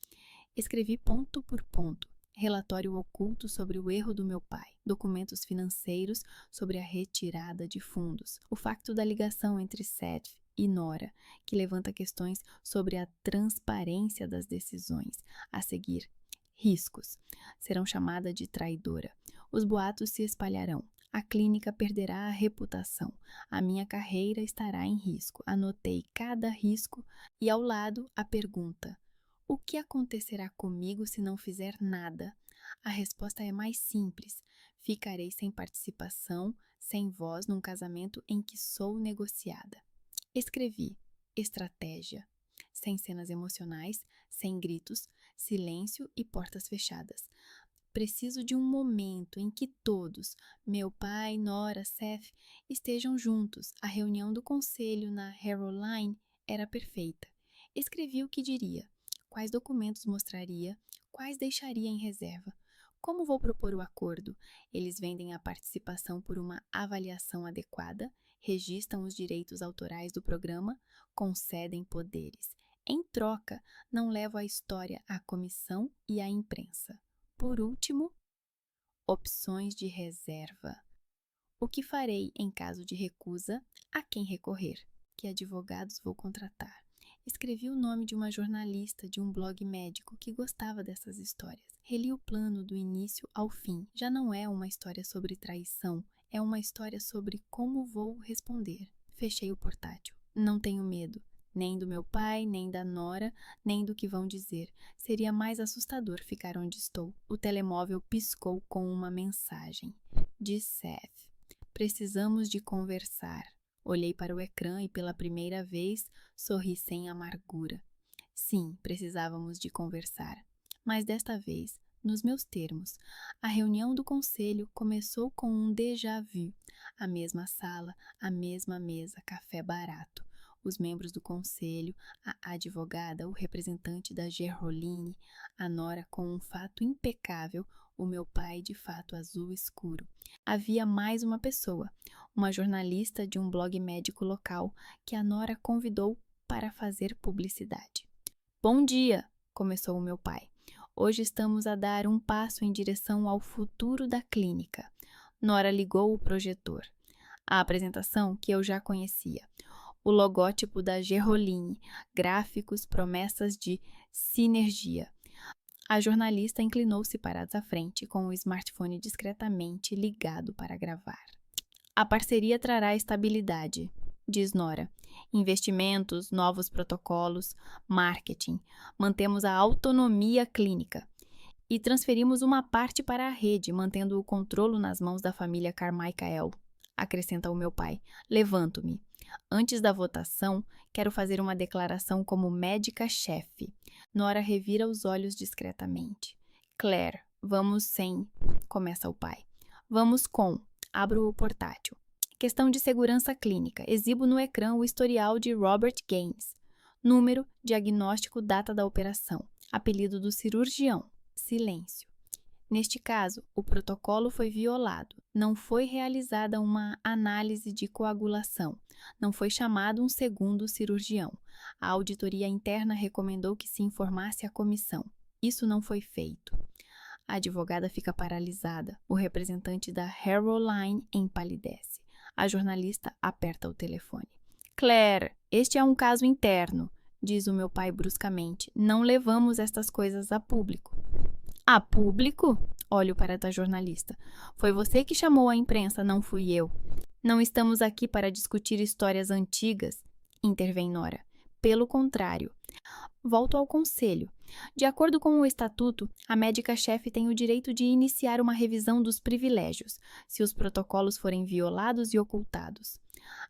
Escrevi ponto por ponto. Relatório oculto sobre o erro do meu pai, documentos financeiros sobre a retirada de fundos, o facto da ligação entre Seth e Nora, que levanta questões sobre a transparência das decisões. A seguir, riscos. Serão chamada de traidora. Os boatos se espalharão. A clínica perderá a reputação. A minha carreira estará em risco. Anotei cada risco e ao lado a pergunta: o que acontecerá comigo se não fizer nada? A resposta é mais simples. Ficarei sem participação, sem voz num casamento em que sou negociada. Escrevi. Estratégia. Sem cenas emocionais, sem gritos, silêncio e portas fechadas. Preciso de um momento em que todos, meu pai, Nora, Seth, estejam juntos. A reunião do conselho na Harrow Line era perfeita. Escrevi o que diria, quais documentos mostraria, quais deixaria em reserva. Como vou propor o acordo? Eles vendem a participação por uma avaliação adequada, registram os direitos autorais do programa, concedem poderes. Em troca, não levo a história à comissão e à imprensa. Por último, opções de reserva. O que farei em caso de recusa? A quem recorrer? Que advogados vou contratar? Escrevi o nome de uma jornalista de um blog médico que gostava dessas histórias. Reli o plano do início ao fim. Já não é uma história sobre traição, é uma história sobre como vou responder. Fechei o portátil. Não tenho medo. Nem do meu pai, nem da Nora, nem do que vão dizer. Seria mais assustador ficar onde estou. O telemóvel piscou com uma mensagem. De Seth. Precisamos de conversar. Olhei para o ecrã e pela primeira vez sorri sem amargura. Sim, precisávamos de conversar. Mas desta vez, nos meus termos. A reunião do conselho começou com um déjà vu. A mesma sala, a mesma mesa, café barato. Os membros do conselho, a advogada, o representante da Gerroline, a Nora com um fato impecável, o meu pai de fato azul escuro. Havia mais uma pessoa, uma jornalista de um blog médico local, que a Nora convidou para fazer publicidade. Bom dia, começou o meu pai. Hoje estamos a dar um passo em direção ao futuro da clínica. Nora ligou o projetor. A apresentação que eu já conhecia. O logótipo da Gerroline, gráficos, promessas de sinergia. A jornalista inclinou-se para a frente com o smartphone discretamente ligado para gravar. A parceria trará estabilidade, diz Nora. Investimentos, novos protocolos, marketing. Mantemos a autonomia clínica. E transferimos uma parte para a rede, mantendo o controle nas mãos da família Carmichael. Acrescenta o meu pai. Levanto-me. Antes da votação, quero fazer uma declaração como médica-chefe. Nora revira os olhos discretamente. Claire, vamos sem... Começa o pai. Vamos com... Abro o portátil. Questão de segurança clínica. Exibo no ecrã o historial de Robert Gaines. Número, diagnóstico, data da operação. Apelido do cirurgião. Silêncio. Neste caso, o protocolo foi violado. Não foi realizada uma análise de coagulação. Não foi chamado um segundo cirurgião. A auditoria interna recomendou que se informasse a comissão. Isso não foi feito. A advogada fica paralisada. O representante da Harrow Line empalidece. A jornalista aperta o telefone. Claire, este é um caso interno, diz o meu pai bruscamente. Não levamos estas coisas a público. A público? Olho para a jornalista. Foi você que chamou a imprensa, não fui eu. Não estamos aqui para discutir histórias antigas, intervém Nora. Pelo contrário. Volto ao conselho. De acordo com o estatuto, a médica-chefe tem o direito de iniciar uma revisão dos privilégios, se os protocolos forem violados e ocultados.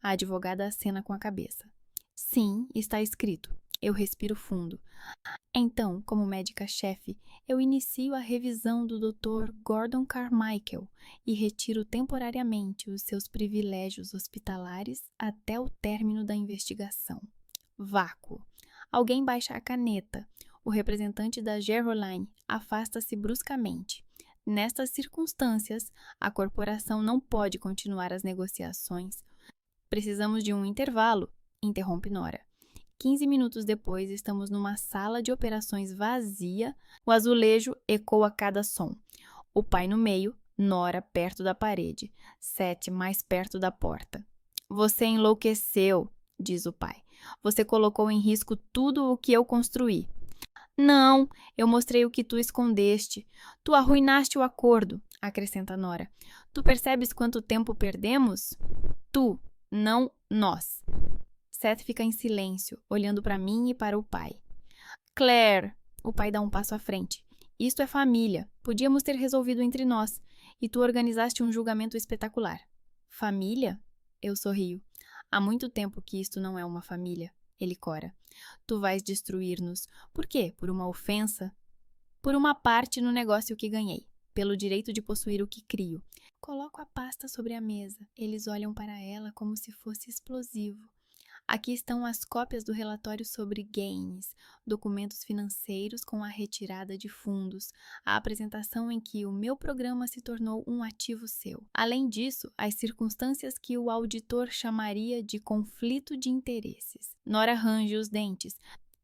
A advogada acena com a cabeça. Sim, está escrito. Eu respiro fundo. Então, como médica-chefe, eu inicio a revisão do Dr. Gordon Carmichael e retiro temporariamente os seus privilégios hospitalares até o término da investigação. Vácuo. Alguém baixa a caneta. O representante da Gerroline afasta-se bruscamente. Nestas circunstâncias, a corporação não pode continuar as negociações. Precisamos de um intervalo, interrompe Nora. 15 minutos depois, estamos numa sala de operações vazia. O azulejo ecoa cada som. O pai no meio, Nora perto da parede, Seth mais perto da porta. Você enlouqueceu, diz o pai. Você colocou em risco tudo o que eu construí. Não, eu mostrei o que tu escondeste. Tu arruinaste o acordo, acrescenta Nora. Tu percebes quanto tempo perdemos? Tu, não nós. Seth fica em silêncio, olhando para mim e para o pai. Claire, o pai dá um passo à frente. Isto é família. Podíamos ter resolvido entre nós. E tu organizaste um julgamento espetacular. Família? Eu sorrio. Há muito tempo que isto não é uma família. Ele cora. Tu vais destruir-nos. Por quê? Por uma ofensa? Por uma parte no negócio que ganhei. pelo direito de possuir o que crio. Coloco a pasta sobre a mesa. Eles olham para ela como se fosse explosivo. Aqui estão as cópias do relatório sobre gains, documentos financeiros com a retirada de fundos, a apresentação em que o meu programa se tornou um ativo seu. Além disso, as circunstâncias que o auditor chamaria de conflito de interesses. Nora range os dentes.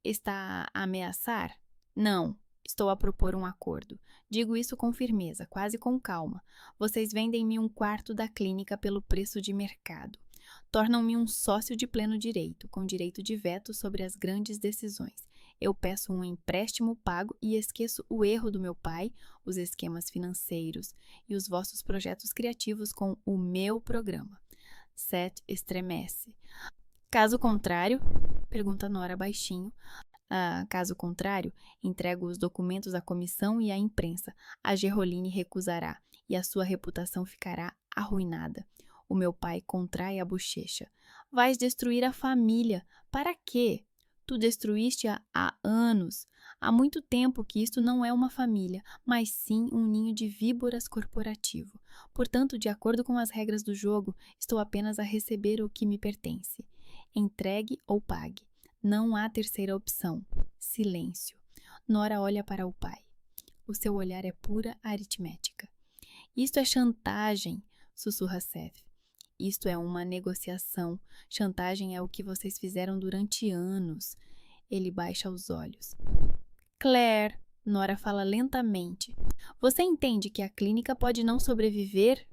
Está a ameaçar? Não. Estou a propor um acordo. Digo isso com firmeza, quase com calma. Vocês vendem-me um quarto da clínica pelo preço de mercado. Tornam-me um sócio de pleno direito, com direito de veto sobre as grandes decisões. Eu peço um empréstimo pago e esqueço o erro do meu pai, os esquemas financeiros e os vossos projetos criativos com o meu programa. Seth estremece. Caso contrário? Pergunta Nora baixinho. Caso contrário, entrego os documentos à comissão e à imprensa. A Gerroline recusará e a sua reputação ficará arruinada. O meu pai contrai a bochecha. Vais destruir a família. Para quê? Tu destruíste-a há anos. Há muito tempo que isto não é uma família, mas sim um ninho de víboras corporativo. Portanto, de acordo com as regras do jogo, estou apenas a receber o que me pertence. Entregue ou pague. Não há terceira opção. Silêncio. Nora olha para o pai. O seu olhar é pura aritmética. Isto é chantagem, sussurra Seth. Isto é uma negociação. Chantagem é o que vocês fizeram durante anos. Ele baixa os olhos. Claire, Nora fala lentamente. Você entende que a clínica pode não sobreviver?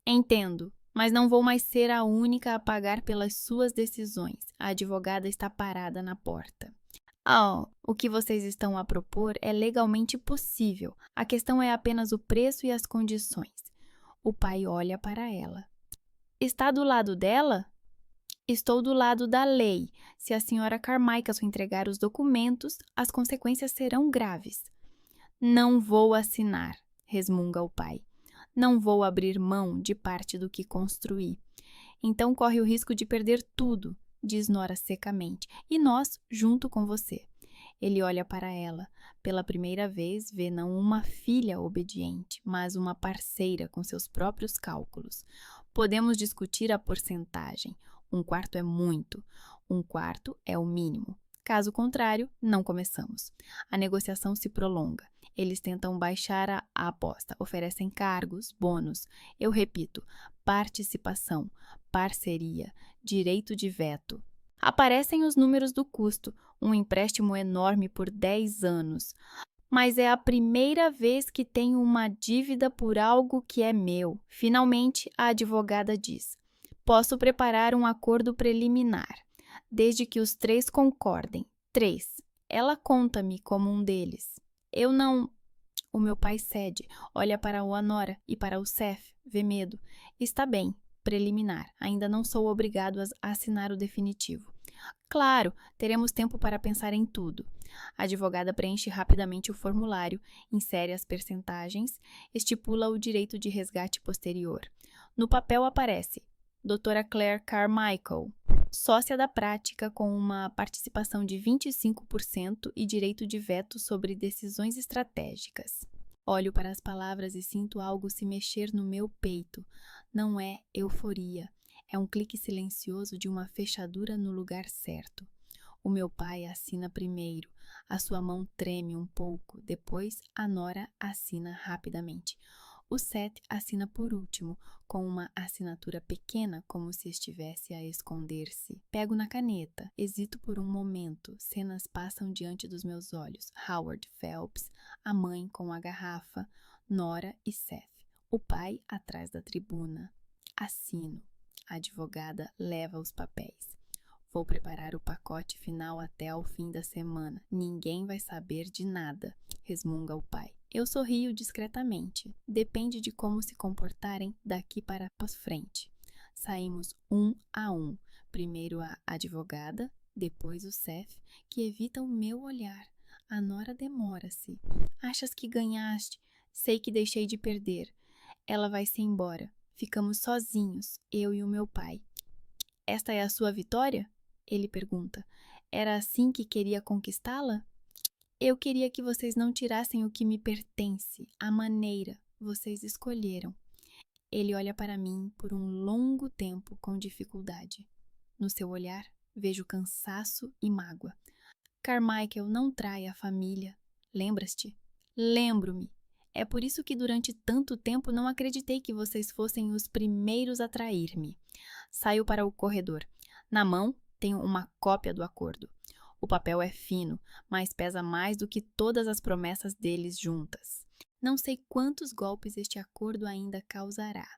Entendo, mas não vou mais ser a única a pagar pelas suas decisões. A advogada está parada na porta. O que vocês estão a propor é legalmente possível. A questão é apenas o preço e as condições. O pai olha para ela. Está do lado dela? Estou do lado da lei. Se a senhora Carmichael entregar os documentos, as consequências serão graves. Não vou assinar, resmunga o pai. Não vou abrir mão de parte do que construí. Então corre o risco de perder tudo, diz Nora secamente, e nós junto com você. Ele olha para ela. Pela primeira vez, vê não uma filha obediente, mas uma parceira com seus próprios cálculos. Podemos discutir a porcentagem. Um quarto é muito. Um quarto é o mínimo. Caso contrário, não começamos. A negociação se prolonga. Eles tentam baixar a aposta, oferecem cargos, bônus. Eu repito, participação, parceria, direito de veto. Aparecem os números do custo, um empréstimo enorme por 10 anos. Mas é a primeira vez que tenho uma dívida por algo que é meu. Finalmente, a advogada diz: posso preparar um acordo preliminar, desde que os 3 concordem. 3. Ela conta-me como um deles. Eu não... O meu pai cede, olha para o Nora e para o Seth, vê medo. Está bem, preliminar. Ainda não sou obrigado a assinar o definitivo. Claro, teremos tempo para pensar em tudo. A advogada preenche rapidamente o formulário, insere as percentagens, estipula o direito de resgate posterior. No papel aparece Dra. Claire Carmichael, sócia da prática com uma participação de 25% e direito de veto sobre decisões estratégicas. Olho para as palavras e sinto algo se mexer no meu peito. Não é euforia. É um clique silencioso de uma fechadura no lugar certo. O meu pai assina primeiro. A sua mão treme um pouco. Depois, a Nora assina rapidamente. O Seth assina por último, com uma assinatura pequena, como se estivesse a esconder-se. Pego na caneta. Hesito por um momento. Cenas passam diante dos meus olhos. Howard Phelps, a mãe com a garrafa, Nora e Seth. O pai atrás da tribuna. Assino. A advogada leva os papéis. Vou preparar o pacote final até ao fim da semana. Ninguém vai saber de nada, resmunga o pai. Eu sorrio discretamente. Depende de como se comportarem daqui para frente. Saímos um a um. Primeiro a advogada, depois o Seth, que evita o meu olhar. A Nora demora-se. Achas que ganhaste? Sei que deixei de perder. Ela vai-se embora. Ficamos sozinhos, eu e o meu pai. Esta é a sua vitória? Ele pergunta. Era assim que queria conquistá-la? Eu queria que vocês não tirassem o que me pertence, a maneira. Vocês escolheram. Ele olha para mim por um longo tempo com dificuldade. No seu olhar, vejo cansaço e mágoa. Carmichael não trai a família. Lembras-te? Lembro-me. É por isso que durante tanto tempo não acreditei que vocês fossem os primeiros a trair-me. Saio para o corredor. Na mão, tenho uma cópia do acordo. O papel é fino, mas pesa mais do que todas as promessas deles juntas. Não sei quantos golpes este acordo ainda causará,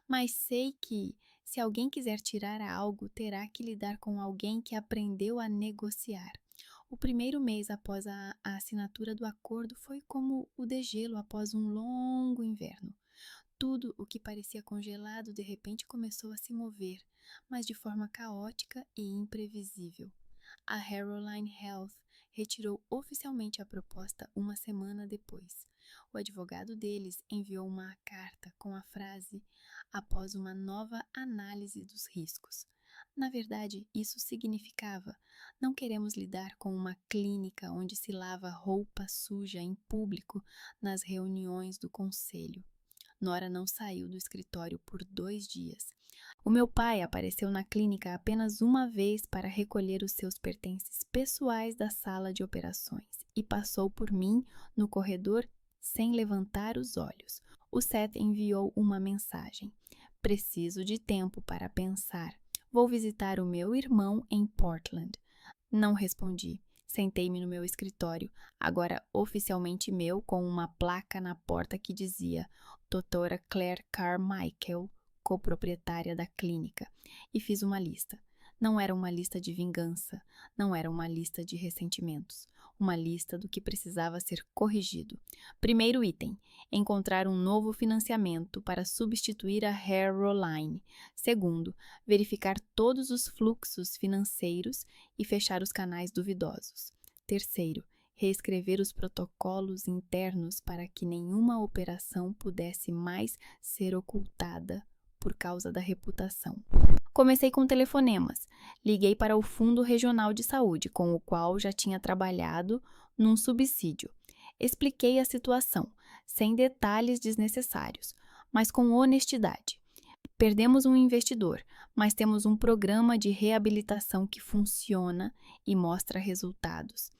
mas sei que, se alguém quiser tirar algo, terá que lidar com alguém que aprendeu a negociar. O primeiro mês após a assinatura do acordo foi como o degelo após um longo inverno. Tudo o que parecia congelado de repente começou a se mover, mas de forma caótica e imprevisível. A Harrowline Health retirou oficialmente a proposta uma semana depois. O advogado deles enviou uma carta com a frase "após uma nova análise dos riscos". Na verdade, isso significava: não queremos lidar com uma clínica onde se lava roupa suja em público nas reuniões do conselho. Nora não saiu do escritório por 2 dias. O meu pai apareceu na clínica apenas uma vez para recolher os seus pertences pessoais da sala de operações e passou por mim no corredor sem levantar os olhos. O Seth enviou uma mensagem: "Preciso de tempo para pensar. Vou visitar o meu irmão em Portland." Não respondi. Sentei-me no meu escritório, agora oficialmente meu, com uma placa na porta que dizia Doutora Claire Carmichael, coproprietária da clínica, e fiz uma lista. Não era uma lista de vingança, não era uma lista de ressentimentos, uma lista do que precisava ser corrigido. Primeiro item: encontrar um novo financiamento para substituir a Harrowline. Segundo, verificar todos os fluxos financeiros e fechar os canais duvidosos. Terceiro, reescrever os protocolos internos para que nenhuma operação pudesse mais ser ocultada por causa da reputação. Comecei com telefonemas. Liguei para o Fundo Regional de Saúde, com o qual já tinha trabalhado num subsídio. Expliquei a situação, sem detalhes desnecessários, mas com honestidade. Perdemos um investidor, mas temos um programa de reabilitação que funciona e mostra resultados.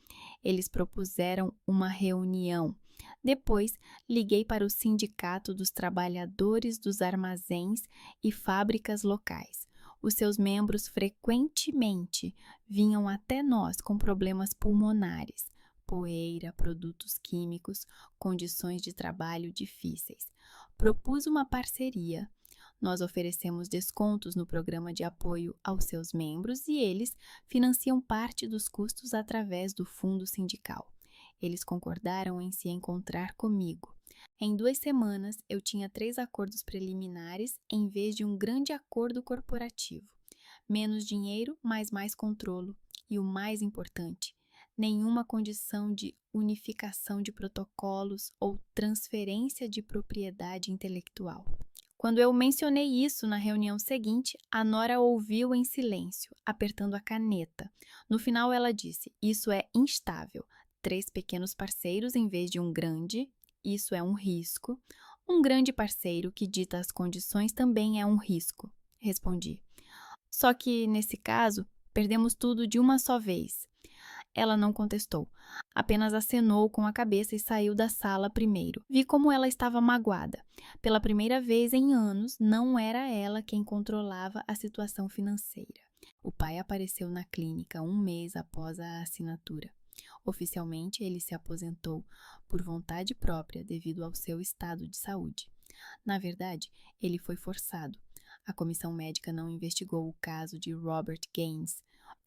Eles propuseram uma reunião. Depois, liguei para o Sindicato dos Trabalhadores dos Armazéns e Fábricas Locais. Os seus membros frequentemente vinham até nós com problemas pulmonares, poeira, produtos químicos, condições de trabalho difíceis. Propus uma parceria. Nós oferecemos descontos no programa de apoio aos seus membros e eles financiam parte dos custos através do fundo sindical. Eles concordaram em se encontrar comigo. Em 2 semanas, eu tinha 3 acordos preliminares em vez de um grande acordo corporativo. Menos dinheiro, mas mais controlo. E o mais importante, nenhuma condição de unificação de protocolos ou transferência de propriedade intelectual. Quando eu mencionei isso na reunião seguinte, a Nora ouviu em silêncio, apertando a caneta. No final ela disse: "Isso é instável. 3 pequenos parceiros em vez de um grande. Isso é um risco. Um grande parceiro que dita as condições também é um risco", respondi. "Só que, nesse caso, perdemos tudo de uma só vez." Ela não contestou, apenas acenou com a cabeça e saiu da sala primeiro. Vi como ela estava magoada. Pela primeira vez em anos, não era ela quem controlava a situação financeira. O pai apareceu na clínica 1 mês após a assinatura. Oficialmente, ele se aposentou por vontade própria devido ao seu estado de saúde. Na verdade, ele foi forçado. A comissão médica não investigou o caso de Robert Gaines.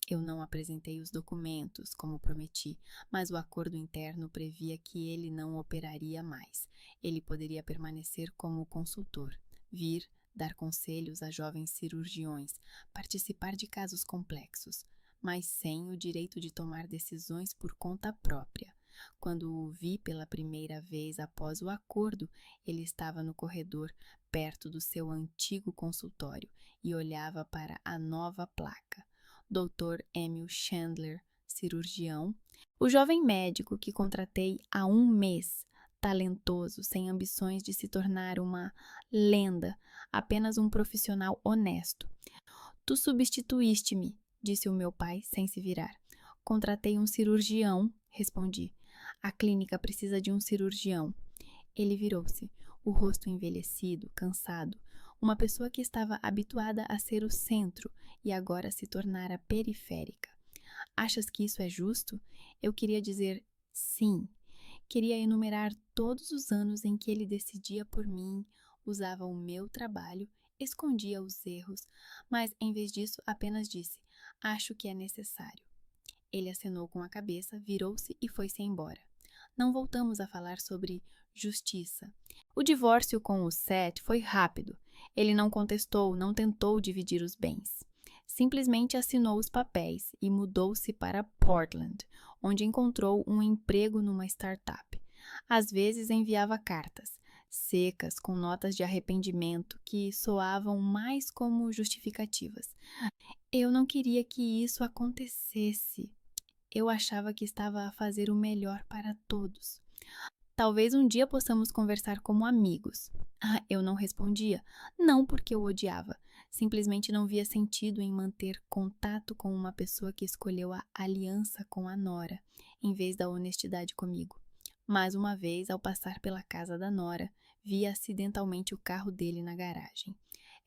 Eu não apresentei os documentos, como prometi, mas o acordo interno previa que ele não operaria mais. Ele poderia permanecer como consultor, vir, dar conselhos a jovens cirurgiões, participar de casos complexos, mas sem o direito de tomar decisões por conta própria. Quando o vi pela primeira vez após o acordo, ele estava no corredor, perto do seu antigo consultório, e olhava para a nova placa. Dr. Emil Chandler, cirurgião. O jovem médico que contratei há 1 mês talentoso, sem ambições de se tornar uma lenda, apenas um profissional honesto. Tu substituíste-me, disse o meu pai, sem se virar. Contratei um cirurgião, respondi. A clínica precisa de um cirurgião. Ele virou-se, o rosto envelhecido, cansado, uma pessoa que estava habituada a ser o centro e agora se tornara periférica. Achas que isso é justo? Eu queria dizer sim. Queria enumerar todos os anos em que ele decidia por mim, usava o meu trabalho, escondia os erros, mas em vez disso apenas disse: acho que é necessário. Ele acenou com a cabeça, virou-se e foi-se embora. Não voltamos a falar sobre justiça. O divórcio com o Seth foi rápido. Ele não contestou, não tentou dividir os bens. Simplesmente assinou os papéis e mudou-se para Portland, onde encontrou um emprego numa startup. Às vezes enviava cartas, secas, com notas de arrependimento que soavam mais como justificativas. Eu não queria que isso acontecesse. Eu achava que estava a fazer o melhor para todos. Talvez um dia possamos conversar como amigos. Eu não respondia, não porque eu odiava, simplesmente não via sentido em manter contato com uma pessoa que escolheu a aliança com a nora, em vez da honestidade comigo. Mas uma vez, ao passar pela casa da nora, vi acidentalmente o carro dele na garagem.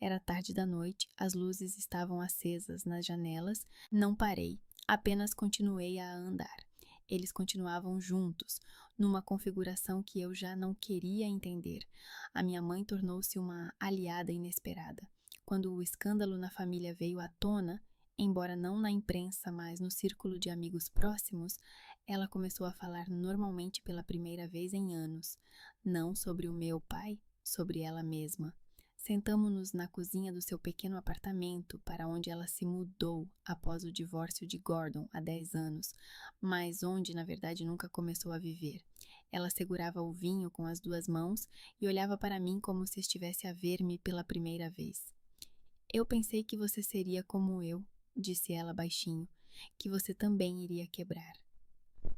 Era tarde da noite, as luzes estavam acesas nas janelas. Não parei, apenas continuei a andar. Eles continuavam juntos, numa configuração que eu já não queria entender. A minha mãe tornou-se uma aliada inesperada. Quando o escândalo na família veio à tona, embora não na imprensa, mas no círculo de amigos próximos, ela começou a falar normalmente pela primeira vez em anos. Não sobre o meu pai, sobre ela mesma. Sentamo-nos na cozinha do seu pequeno apartamento, para onde ela se mudou após o divórcio de Gordon há 10 anos, mas onde, na verdade, nunca começou a viver. Ela segurava o vinho com as 2 mãos e olhava para mim como se estivesse a ver-me pela primeira vez. Eu pensei que você seria como eu, disse ela baixinho, que você também iria quebrar.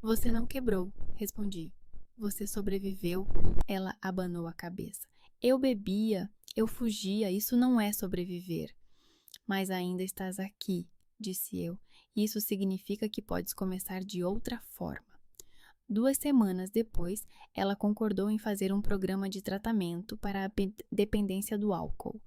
Você não quebrou, respondi. Você sobreviveu. Ela abanou a cabeça. Eu bebia. Eu fugia, isso não é sobreviver. Mas ainda estás aqui, disse eu. Isso significa que podes começar de outra forma. 2 semanas depois, ela concordou em fazer um programa de tratamento para a dependência do álcool.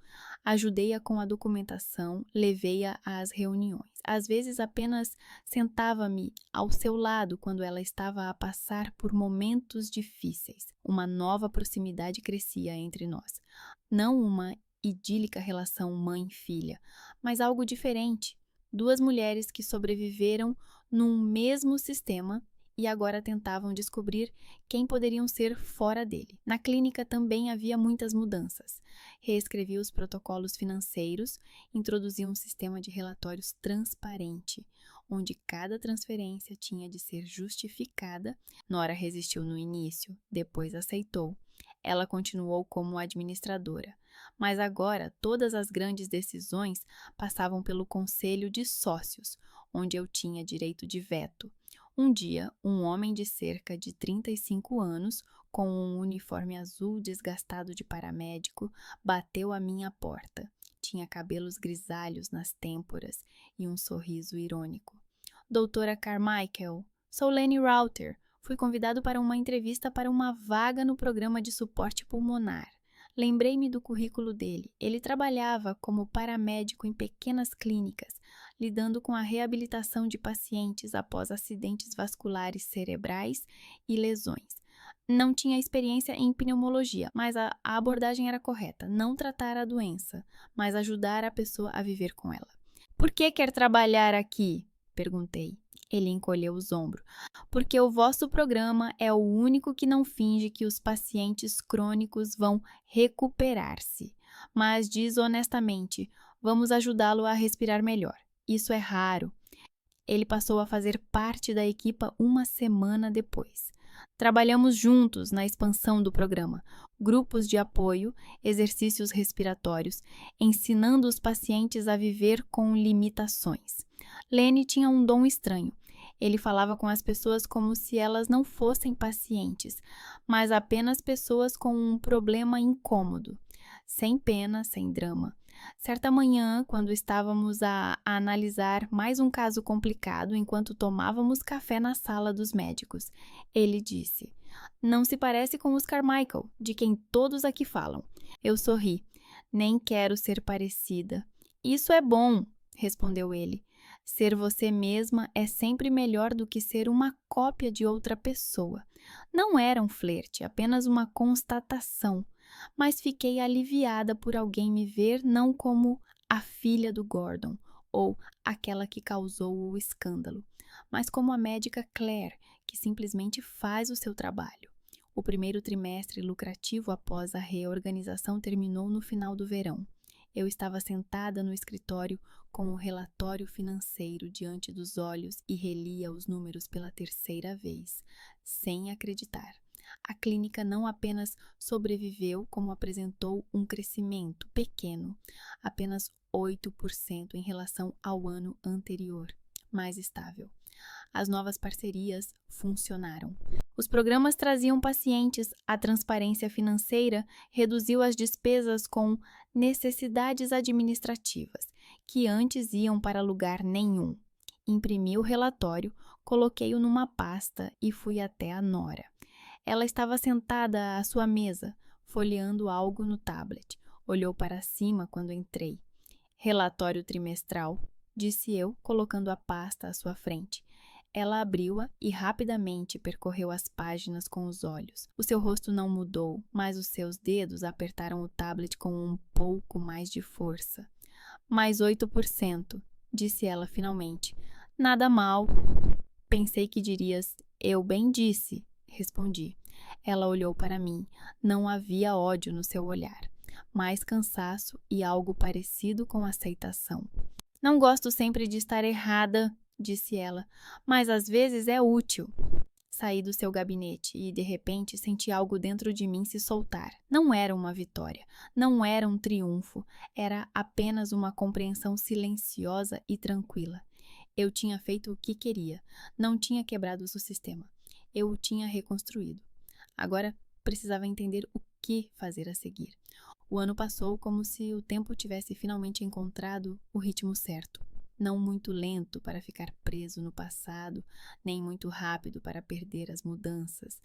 Ajudei-a com a documentação, levei-a às reuniões. Às vezes apenas sentava-me ao seu lado quando ela estava a passar por momentos difíceis. Uma nova proximidade crescia entre nós. Não uma idílica relação mãe-filha, mas algo diferente. 2 mulheres que sobreviveram num mesmo sistema e agora tentavam descobrir quem poderiam ser fora dele. Na clínica também havia muitas mudanças. Reescrevi os protocolos financeiros, introduzi um sistema de relatórios transparente, onde cada transferência tinha de ser justificada. Nora resistiu no início, depois aceitou. Ela continuou como administradora, mas agora todas as grandes decisões passavam pelo conselho de sócios, onde eu tinha direito de veto. Um dia, um homem de cerca de 35 anos, com um uniforme azul desgastado de paramédico, bateu à minha porta. Tinha cabelos grisalhos nas têmporas e um sorriso irônico. Doutora Carmichael, sou Lenny Rauter. Fui convidado para uma entrevista para uma vaga no programa de suporte pulmonar. Lembrei-me do currículo dele. Ele trabalhava como paramédico em pequenas clínicas, lidando com a reabilitação de pacientes após acidentes vasculares cerebrais e lesões. Não tinha experiência em pneumologia, mas a abordagem era correta. Não tratar a doença, mas ajudar a pessoa a viver com ela. Por que quer trabalhar aqui? Perguntei. Ele encolheu os ombros. Porque o vosso programa é o único que não finge que os pacientes crônicos vão recuperar-se, mas diz honestamente, vamos ajudá-lo a respirar melhor. Isso é raro. Ele passou a fazer parte da equipa 1 semana depois. Trabalhamos juntos na expansão do programa, grupos de apoio, exercícios respiratórios, ensinando os pacientes a viver com limitações. Lenny tinha um dom estranho. Ele falava com as pessoas como se elas não fossem pacientes, mas apenas pessoas com um problema incômodo, sem pena, sem drama. Certa manhã, quando estávamos a analisar mais um caso complicado enquanto tomávamos café na sala dos médicos, ele disse: "Não se parece com os Carmichael, de quem todos aqui falam." Eu sorri. "Nem quero ser parecida." "Isso é bom", respondeu ele. "Ser você mesma é sempre melhor do que ser uma cópia de outra pessoa." Não era um flerte, apenas uma constatação, mas fiquei aliviada por alguém me ver não como a filha do Gordon ou aquela que causou o escândalo, mas como a médica Claire, que simplesmente faz o seu trabalho. O primeiro trimestre lucrativo após a reorganização terminou no final do verão. Eu estava sentada no escritório com o relatório financeiro diante dos olhos e relia os números pela terceira vez, sem acreditar. A clínica não apenas sobreviveu, como apresentou um crescimento pequeno, apenas 8% em relação ao ano anterior, mais estável. As novas parcerias funcionaram. Os programas traziam pacientes, a transparência financeira reduziu as despesas com necessidades administrativas, que antes iam para lugar nenhum. Imprimi o relatório, coloquei-o numa pasta e fui até a Nora. Ela estava sentada à sua mesa, folheando algo no tablet. Olhou para cima quando entrei. "Relatório trimestral", disse eu, colocando a pasta à sua frente. Ela abriu-a e rapidamente percorreu as páginas com os olhos. O seu rosto não mudou, mas os seus dedos apertaram o tablet com um pouco mais de força. "Mais 8%, disse ela finalmente. "Nada mal." "Pensei que dirias, 'eu bem disse'", respondi. Ela olhou para mim. Não havia ódio no seu olhar, mais cansaço e algo parecido com aceitação. "Não gosto sempre de estar errada", disse ela, "mas às vezes é útil." Saí do seu gabinete e, de repente, senti algo dentro de mim se soltar. Não era uma vitória, não era um triunfo, era apenas uma compreensão silenciosa e tranquila. Eu tinha feito o que queria, não tinha quebrado o sistema. Eu o tinha reconstruído. Agora precisava entender o que fazer a seguir. O ano passou como se o tempo tivesse finalmente encontrado o ritmo certo. Não muito lento para ficar preso no passado, nem muito rápido para perder as mudanças.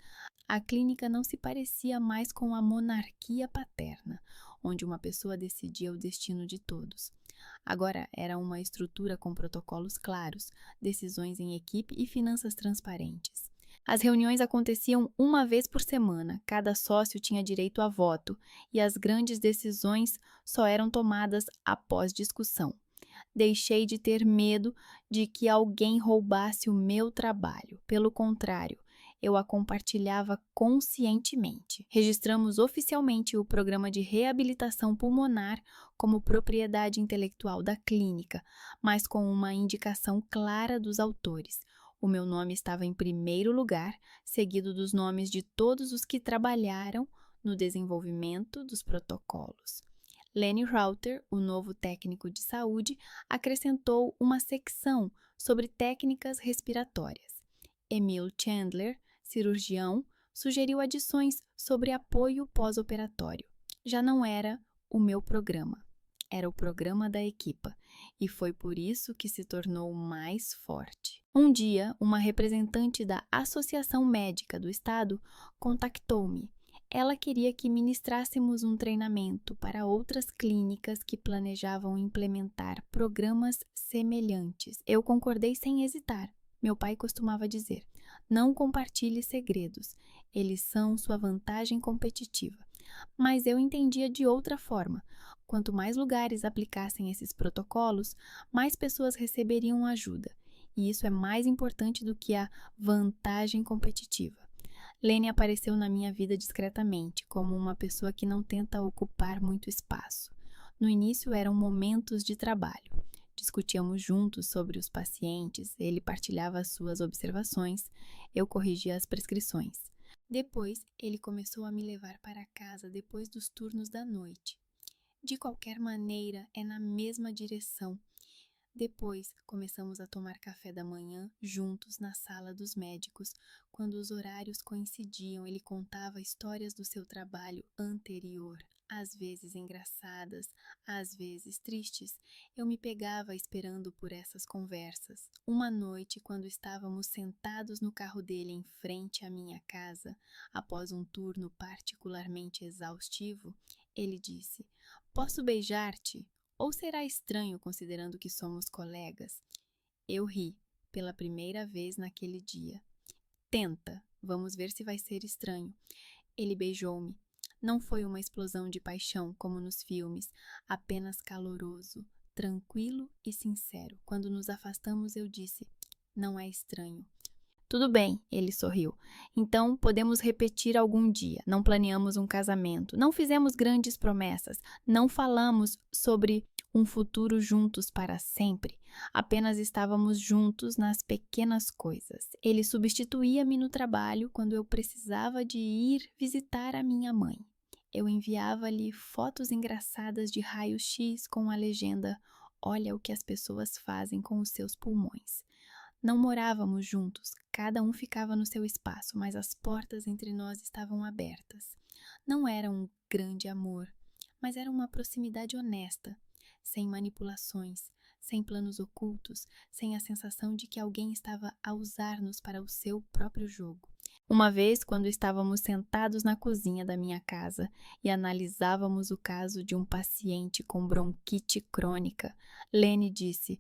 A clínica não se parecia mais com a monarquia paterna, onde uma pessoa decidia o destino de todos. Agora era uma estrutura com protocolos claros, decisões em equipe e finanças transparentes. As reuniões aconteciam uma vez por semana, cada sócio tinha direito a voto, e as grandes decisões só eram tomadas após discussão. Deixei de ter medo de que alguém roubasse o meu trabalho. Pelo contrário, eu a compartilhava conscientemente. Registramos oficialmente o programa de reabilitação pulmonar como propriedade intelectual da clínica, mas com uma indicação clara dos autores. O meu nome estava em primeiro lugar, seguido dos nomes de todos os que trabalharam no desenvolvimento dos protocolos. Lenny Rauter, o novo técnico de saúde, acrescentou uma secção sobre técnicas respiratórias. Emil Chandler, cirurgião, sugeriu adições sobre apoio pós-operatório. Já não era o meu programa, era o programa da equipa, e foi por isso que se tornou mais forte. Um dia, uma representante da Associação Médica do Estado contactou-me. Ela queria que ministrássemos um treinamento para outras clínicas que planejavam implementar programas semelhantes. Eu concordei sem hesitar. Meu pai costumava dizer: "Não compartilhe segredos, eles são sua vantagem competitiva." Mas eu entendia de outra forma. Quanto mais lugares aplicassem esses protocolos, mais pessoas receberiam ajuda. E isso é mais importante do que a vantagem competitiva. Lenny apareceu na minha vida discretamente, como uma pessoa que não tenta ocupar muito espaço. No início eram momentos de trabalho. Discutíamos juntos sobre os pacientes, ele partilhava as suas observações, eu corrigia as prescrições. Depois, ele começou a me levar para casa depois dos turnos da noite. De qualquer maneira, é na mesma direção. Depois, começamos a tomar café da manhã juntos na sala dos médicos. Quando os horários coincidiam, ele contava histórias do seu trabalho anterior, às vezes engraçadas, às vezes tristes. Eu me pegava esperando por essas conversas. Uma noite, quando estávamos sentados no carro dele em frente à minha casa, após um turno particularmente exaustivo, ele disse: "Posso beijar-te? Ou será estranho considerando que somos colegas?" Eu ri, pela primeira vez naquele dia. "Tenta, vamos ver se vai ser estranho." Ele beijou-me. Não foi uma explosão de paixão como nos filmes, apenas caloroso, tranquilo e sincero. Quando nos afastamos, eu disse: "Não é estranho." "Tudo bem", ele sorriu. "Então podemos repetir algum dia. Não planeamos um casamento, não fizemos grandes promessas, não falamos sobre um futuro juntos para sempre. Apenas estávamos juntos nas pequenas coisas. Ele substituía-me no trabalho quando eu precisava de ir visitar a minha mãe. Eu enviava-lhe fotos engraçadas de raio-x com a legenda: 'Olha o que as pessoas fazem com os seus pulmões.' Não morávamos juntos, cada um ficava no seu espaço, mas as portas entre nós estavam abertas. Não era um grande amor, mas era uma proximidade honesta, sem manipulações, sem planos ocultos, sem a sensação de que alguém estava a usar-nos para o seu próprio jogo. Uma vez, quando estávamos sentados na cozinha da minha casa e analisávamos o caso de um paciente com bronquite crônica, Lene disse: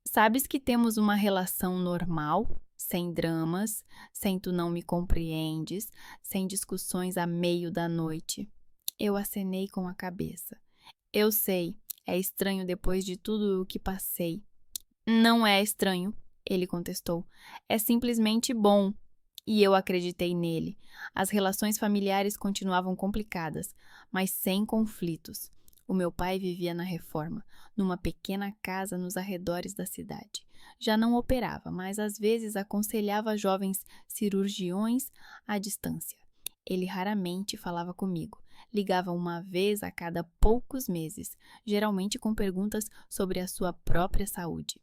"Sabes que temos uma relação normal, sem dramas, sem tu não me compreendes, sem discussões à meio da noite." Eu acenei com a cabeça. "Eu sei, é estranho depois de tudo o que passei." "Não é estranho", ele contestou. "É simplesmente bom." E eu acreditei nele. As relações familiares continuavam complicadas, mas sem conflitos. O meu pai vivia na Reforma, numa pequena casa nos arredores da cidade. Já não operava, mas às vezes aconselhava jovens cirurgiões à distância. Ele raramente falava comigo. Ligava uma vez a cada poucos meses, geralmente com perguntas sobre a sua própria saúde.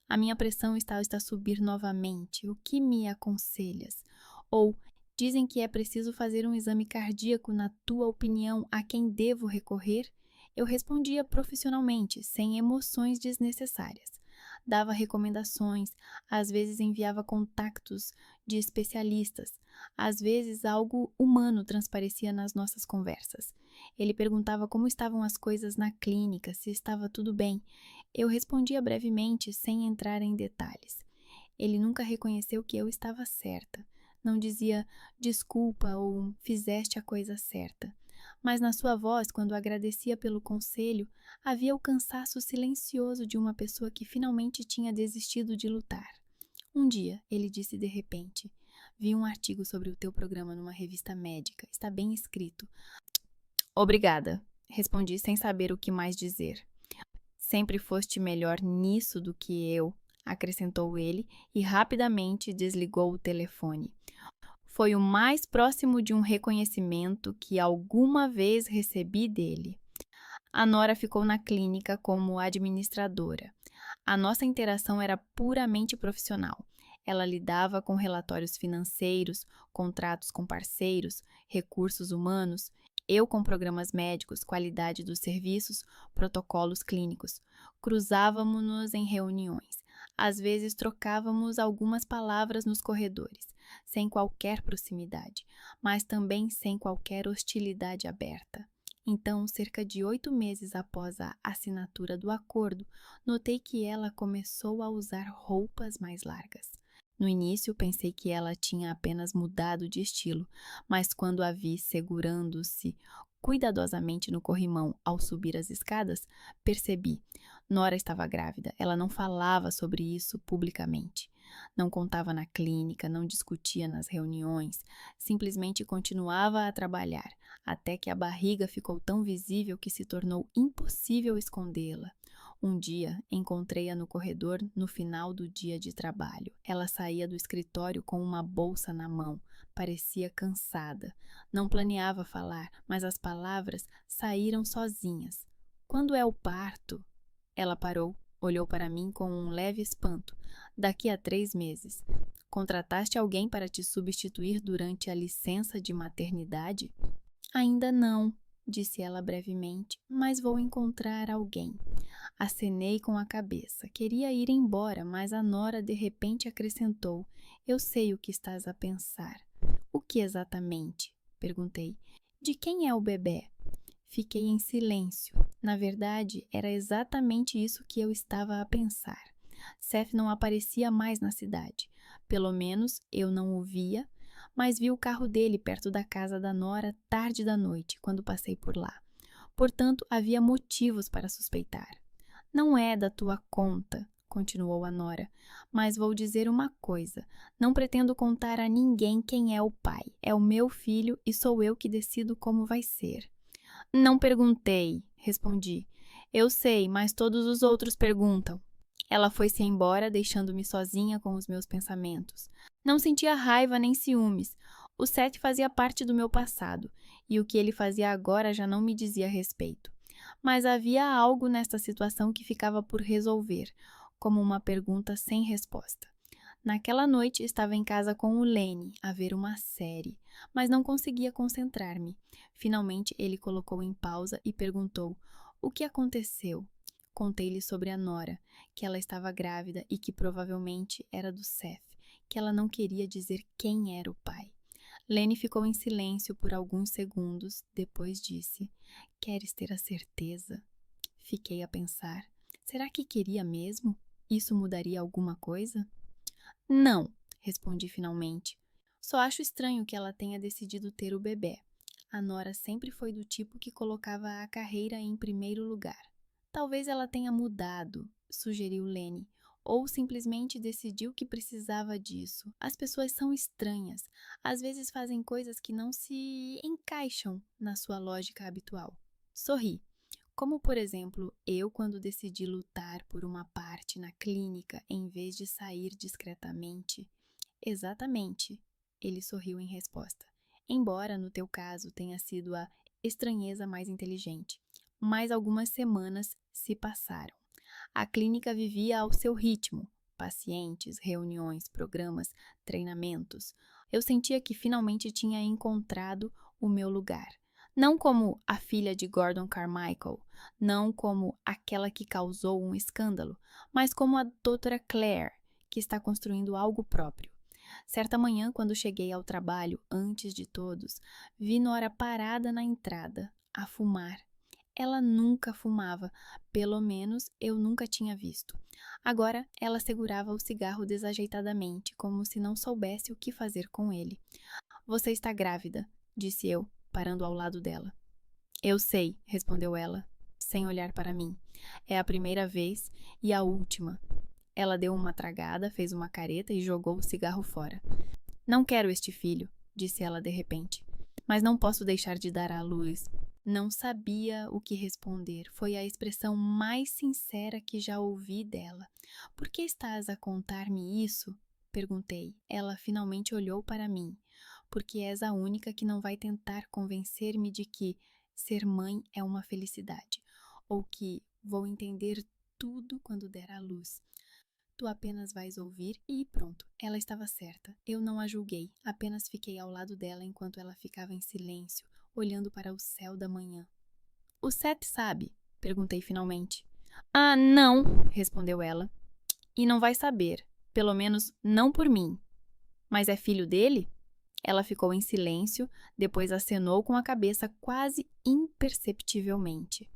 "A minha pressão está a subir novamente. O que me aconselhas?" Ou: "Dizem que é preciso fazer um exame cardíaco. Na tua opinião, a quem devo recorrer?" Eu respondia profissionalmente, sem emoções desnecessárias. Dava recomendações, às vezes enviava contactos de especialistas, às vezes algo humano transparecia nas nossas conversas. Ele perguntava como estavam as coisas na clínica, se estava tudo bem. Eu respondia brevemente, sem entrar em detalhes. Ele nunca reconheceu que eu estava certa. Não dizia desculpa ou fizeste a coisa certa. Mas na sua voz, quando agradecia pelo conselho, havia o cansaço silencioso de uma pessoa que finalmente tinha desistido de lutar. Um dia, ele disse de repente: "Vi um artigo sobre o teu programa numa revista médica. Está bem escrito." "Obrigada", respondi sem saber o que mais dizer. "Sempre foste melhor nisso do que eu", acrescentou ele e rapidamente desligou o telefone. Foi o mais próximo de um reconhecimento que alguma vez recebi dele. A Nora ficou na clínica como administradora. A nossa interação era puramente profissional. Ela lidava com relatórios financeiros, contratos com parceiros, recursos humanos, eu com programas médicos, qualidade dos serviços, protocolos clínicos. Cruzávamos-nos em reuniões. Às vezes trocávamos algumas palavras nos corredores, sem qualquer proximidade, mas também sem qualquer hostilidade aberta. Então, cerca de 8 meses após a assinatura do acordo, notei que ela começou a usar roupas mais largas. No início, pensei que ela tinha apenas mudado de estilo, mas quando a vi segurando-se cuidadosamente no corrimão ao subir as escadas, percebi. Nora estava grávida. Ela não falava sobre isso publicamente. Não contava na clínica, não discutia nas reuniões, simplesmente continuava a trabalhar, até que a barriga ficou tão visível que se tornou impossível escondê-la. Um dia, encontrei-a no corredor no final do dia de trabalho. Ela saía do escritório com uma bolsa na mão. Parecia cansada. Não planeava falar, mas as palavras saíram sozinhas. "Quando é o parto?" Ela parou, Olhou para mim com um leve espanto. Daqui a 3 meses. Contrataste alguém para te substituir durante a licença de maternidade? Ainda não, disse ela brevemente, mas vou encontrar alguém. Acenei com a cabeça. Queria ir embora, mas a nora de repente acrescentou: Eu sei o que estás a pensar. O que exatamente? Perguntei. De quem é o bebê? Fiquei em silêncio. Na verdade, era exatamente isso que eu estava a pensar. Seth não aparecia mais na cidade. Pelo menos eu não o via, mas vi o carro dele perto da casa da nora tarde da noite, quando passei por lá. Portanto, havia motivos para suspeitar. Não é da tua conta, continuou a nora, mas vou dizer uma coisa. Não pretendo contar a ninguém quem é o pai. É o meu filho e sou eu que decido como vai ser. Não perguntei, respondi. Eu sei, mas todos os outros perguntam. Ela foi-se embora, deixando-me sozinha com os meus pensamentos. Não sentia raiva nem ciúmes. O Seth fazia parte do meu passado, e o que ele fazia agora já não me dizia respeito. Mas havia algo nesta situação que ficava por resolver, como uma pergunta sem resposta. Naquela noite estava em casa com o Lenny, a ver uma série, mas não conseguia concentrar-me. Finalmente ele colocou em pausa e perguntou: O que aconteceu? Contei-lhe sobre a nora, que ela estava grávida e que provavelmente era do Seth, que ela não queria dizer quem era o pai. Lenny ficou em silêncio por alguns segundos, depois disse: Queres ter a certeza? Fiquei a pensar: será que queria mesmo? Isso mudaria alguma coisa? Não, respondi finalmente. Só acho estranho que ela tenha decidido ter o bebê. A nora sempre foi do tipo que colocava a carreira em primeiro lugar. Talvez ela tenha mudado, sugeriu Lenny, ou simplesmente decidiu que precisava disso. As pessoas são estranhas. Às vezes fazem coisas que não se encaixam na sua lógica habitual. Sorri. Como, por exemplo, eu quando decidi lutar por uma parte na clínica em vez de sair discretamente. Exatamente, ele sorriu em resposta. Embora no teu caso tenha sido a estranheza mais inteligente. Mais algumas semanas se passaram. A clínica vivia ao seu ritmo. Pacientes, reuniões, programas, treinamentos. Eu sentia que finalmente tinha encontrado o meu lugar. Não como a filha de Gordon Carmichael, não como aquela que causou um escândalo, mas como a doutora Claire, que está construindo algo próprio. Certa manhã, quando cheguei ao trabalho, antes de todos, vi Nora parada na entrada, a fumar. Ela nunca fumava, pelo menos eu nunca tinha visto. Agora, ela segurava o cigarro desajeitadamente, como se não soubesse o que fazer com ele. Você está grávida, disse eu, parando ao lado dela. Eu sei, respondeu ela, sem olhar para mim. É a primeira vez e a última. Ela deu uma tragada, fez uma careta e jogou o cigarro fora. Não quero este filho, disse ela de repente. Mas não posso deixar de dar à luz. Não sabia o que responder. Foi a expressão mais sincera que já ouvi dela. Por que estás a contar-me isso? Perguntei. Ela finalmente olhou para mim. Porque és a única que não vai tentar convencer-me de que ser mãe é uma felicidade, ou que vou entender tudo quando der à luz. Tu apenas vais ouvir e pronto, ela estava certa. Eu não a julguei, apenas fiquei ao lado dela enquanto ela ficava em silêncio, olhando para o céu da manhã. O Seth sabe? Perguntei finalmente. Ah, não, respondeu ela. E não vai saber, pelo menos não por mim. Mas é filho dele? Ela ficou em silêncio, depois acenou com a cabeça quase imperceptivelmente.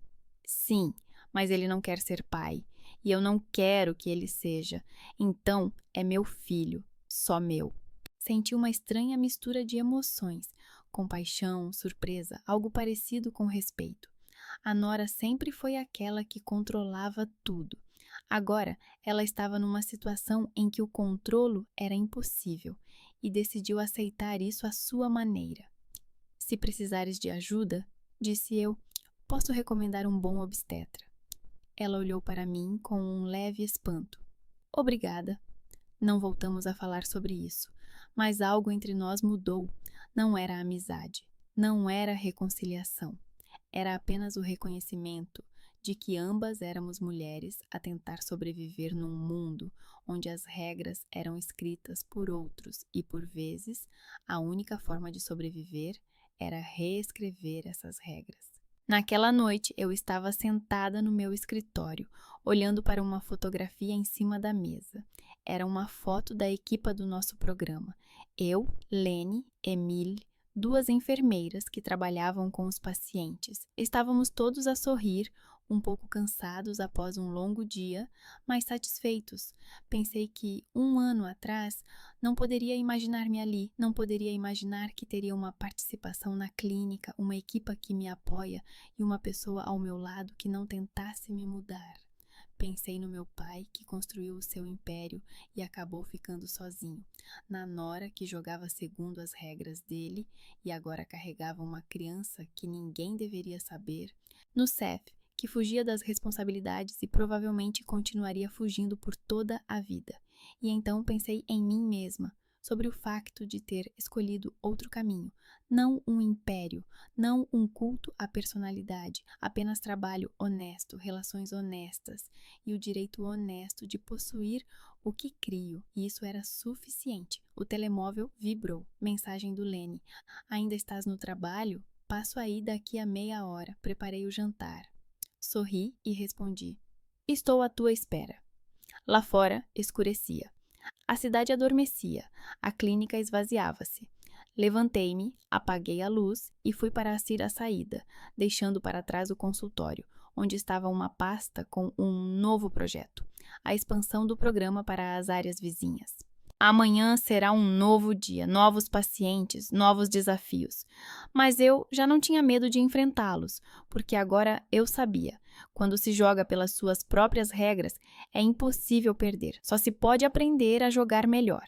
Sim, mas ele não quer ser pai, e eu não quero que ele seja. Então, é meu filho, só meu. Senti uma estranha mistura de emoções, compaixão, surpresa, algo parecido com respeito. A nora sempre foi aquela que controlava tudo. Agora, ela estava numa situação em que o controlo era impossível e decidiu aceitar isso à sua maneira. Se precisares de ajuda, disse eu, posso recomendar um bom obstetra. Ela olhou para mim com um leve espanto. Obrigada. Não voltamos a falar sobre isso, mas algo entre nós mudou. Não era amizade, não era reconciliação. Era apenas o reconhecimento de que ambas éramos mulheres a tentar sobreviver num mundo onde as regras eram escritas por outros e, por vezes, a única forma de sobreviver era reescrever essas regras. Naquela noite, eu estava sentada no meu escritório, olhando para uma fotografia em cima da mesa. Era uma foto da equipa do nosso programa. Eu, Lene, Emile, duas enfermeiras que trabalhavam com os pacientes. Estávamos todos a sorrir, um pouco cansados após um longo dia, mas satisfeitos. Pensei que, um ano atrás, não poderia imaginar-me ali, não poderia imaginar que teria uma participação na clínica, uma equipa que me apoia e uma pessoa ao meu lado que não tentasse me mudar. Pensei no meu pai, que construiu o seu império e acabou ficando sozinho, na nora, que jogava segundo as regras dele e agora carregava uma criança que ninguém deveria saber, no Seth, que fugia das responsabilidades e provavelmente continuaria fugindo por toda a vida. E então pensei em mim mesma, sobre o facto de ter escolhido outro caminho, não um império, não um culto à personalidade, apenas trabalho honesto, relações honestas e o direito honesto de possuir o que crio, e isso era suficiente. O telemóvel vibrou. Mensagem do Lene: ainda estás no trabalho? Passo aí daqui a meia hora. Preparei o jantar. Sorri e respondi: estou à tua espera. Lá fora escurecia. A cidade adormecia. A clínica esvaziava-se. Levantei-me, apaguei a luz e fui para a saída, deixando para trás o consultório, onde estava uma pasta com um novo projeto: a expansão do programa para as áreas vizinhas. Amanhã será um novo dia, novos pacientes, novos desafios. Mas eu já não tinha medo de enfrentá-los, porque agora eu sabia. Quando se joga pelas suas próprias regras, é impossível perder. Só se pode aprender a jogar melhor.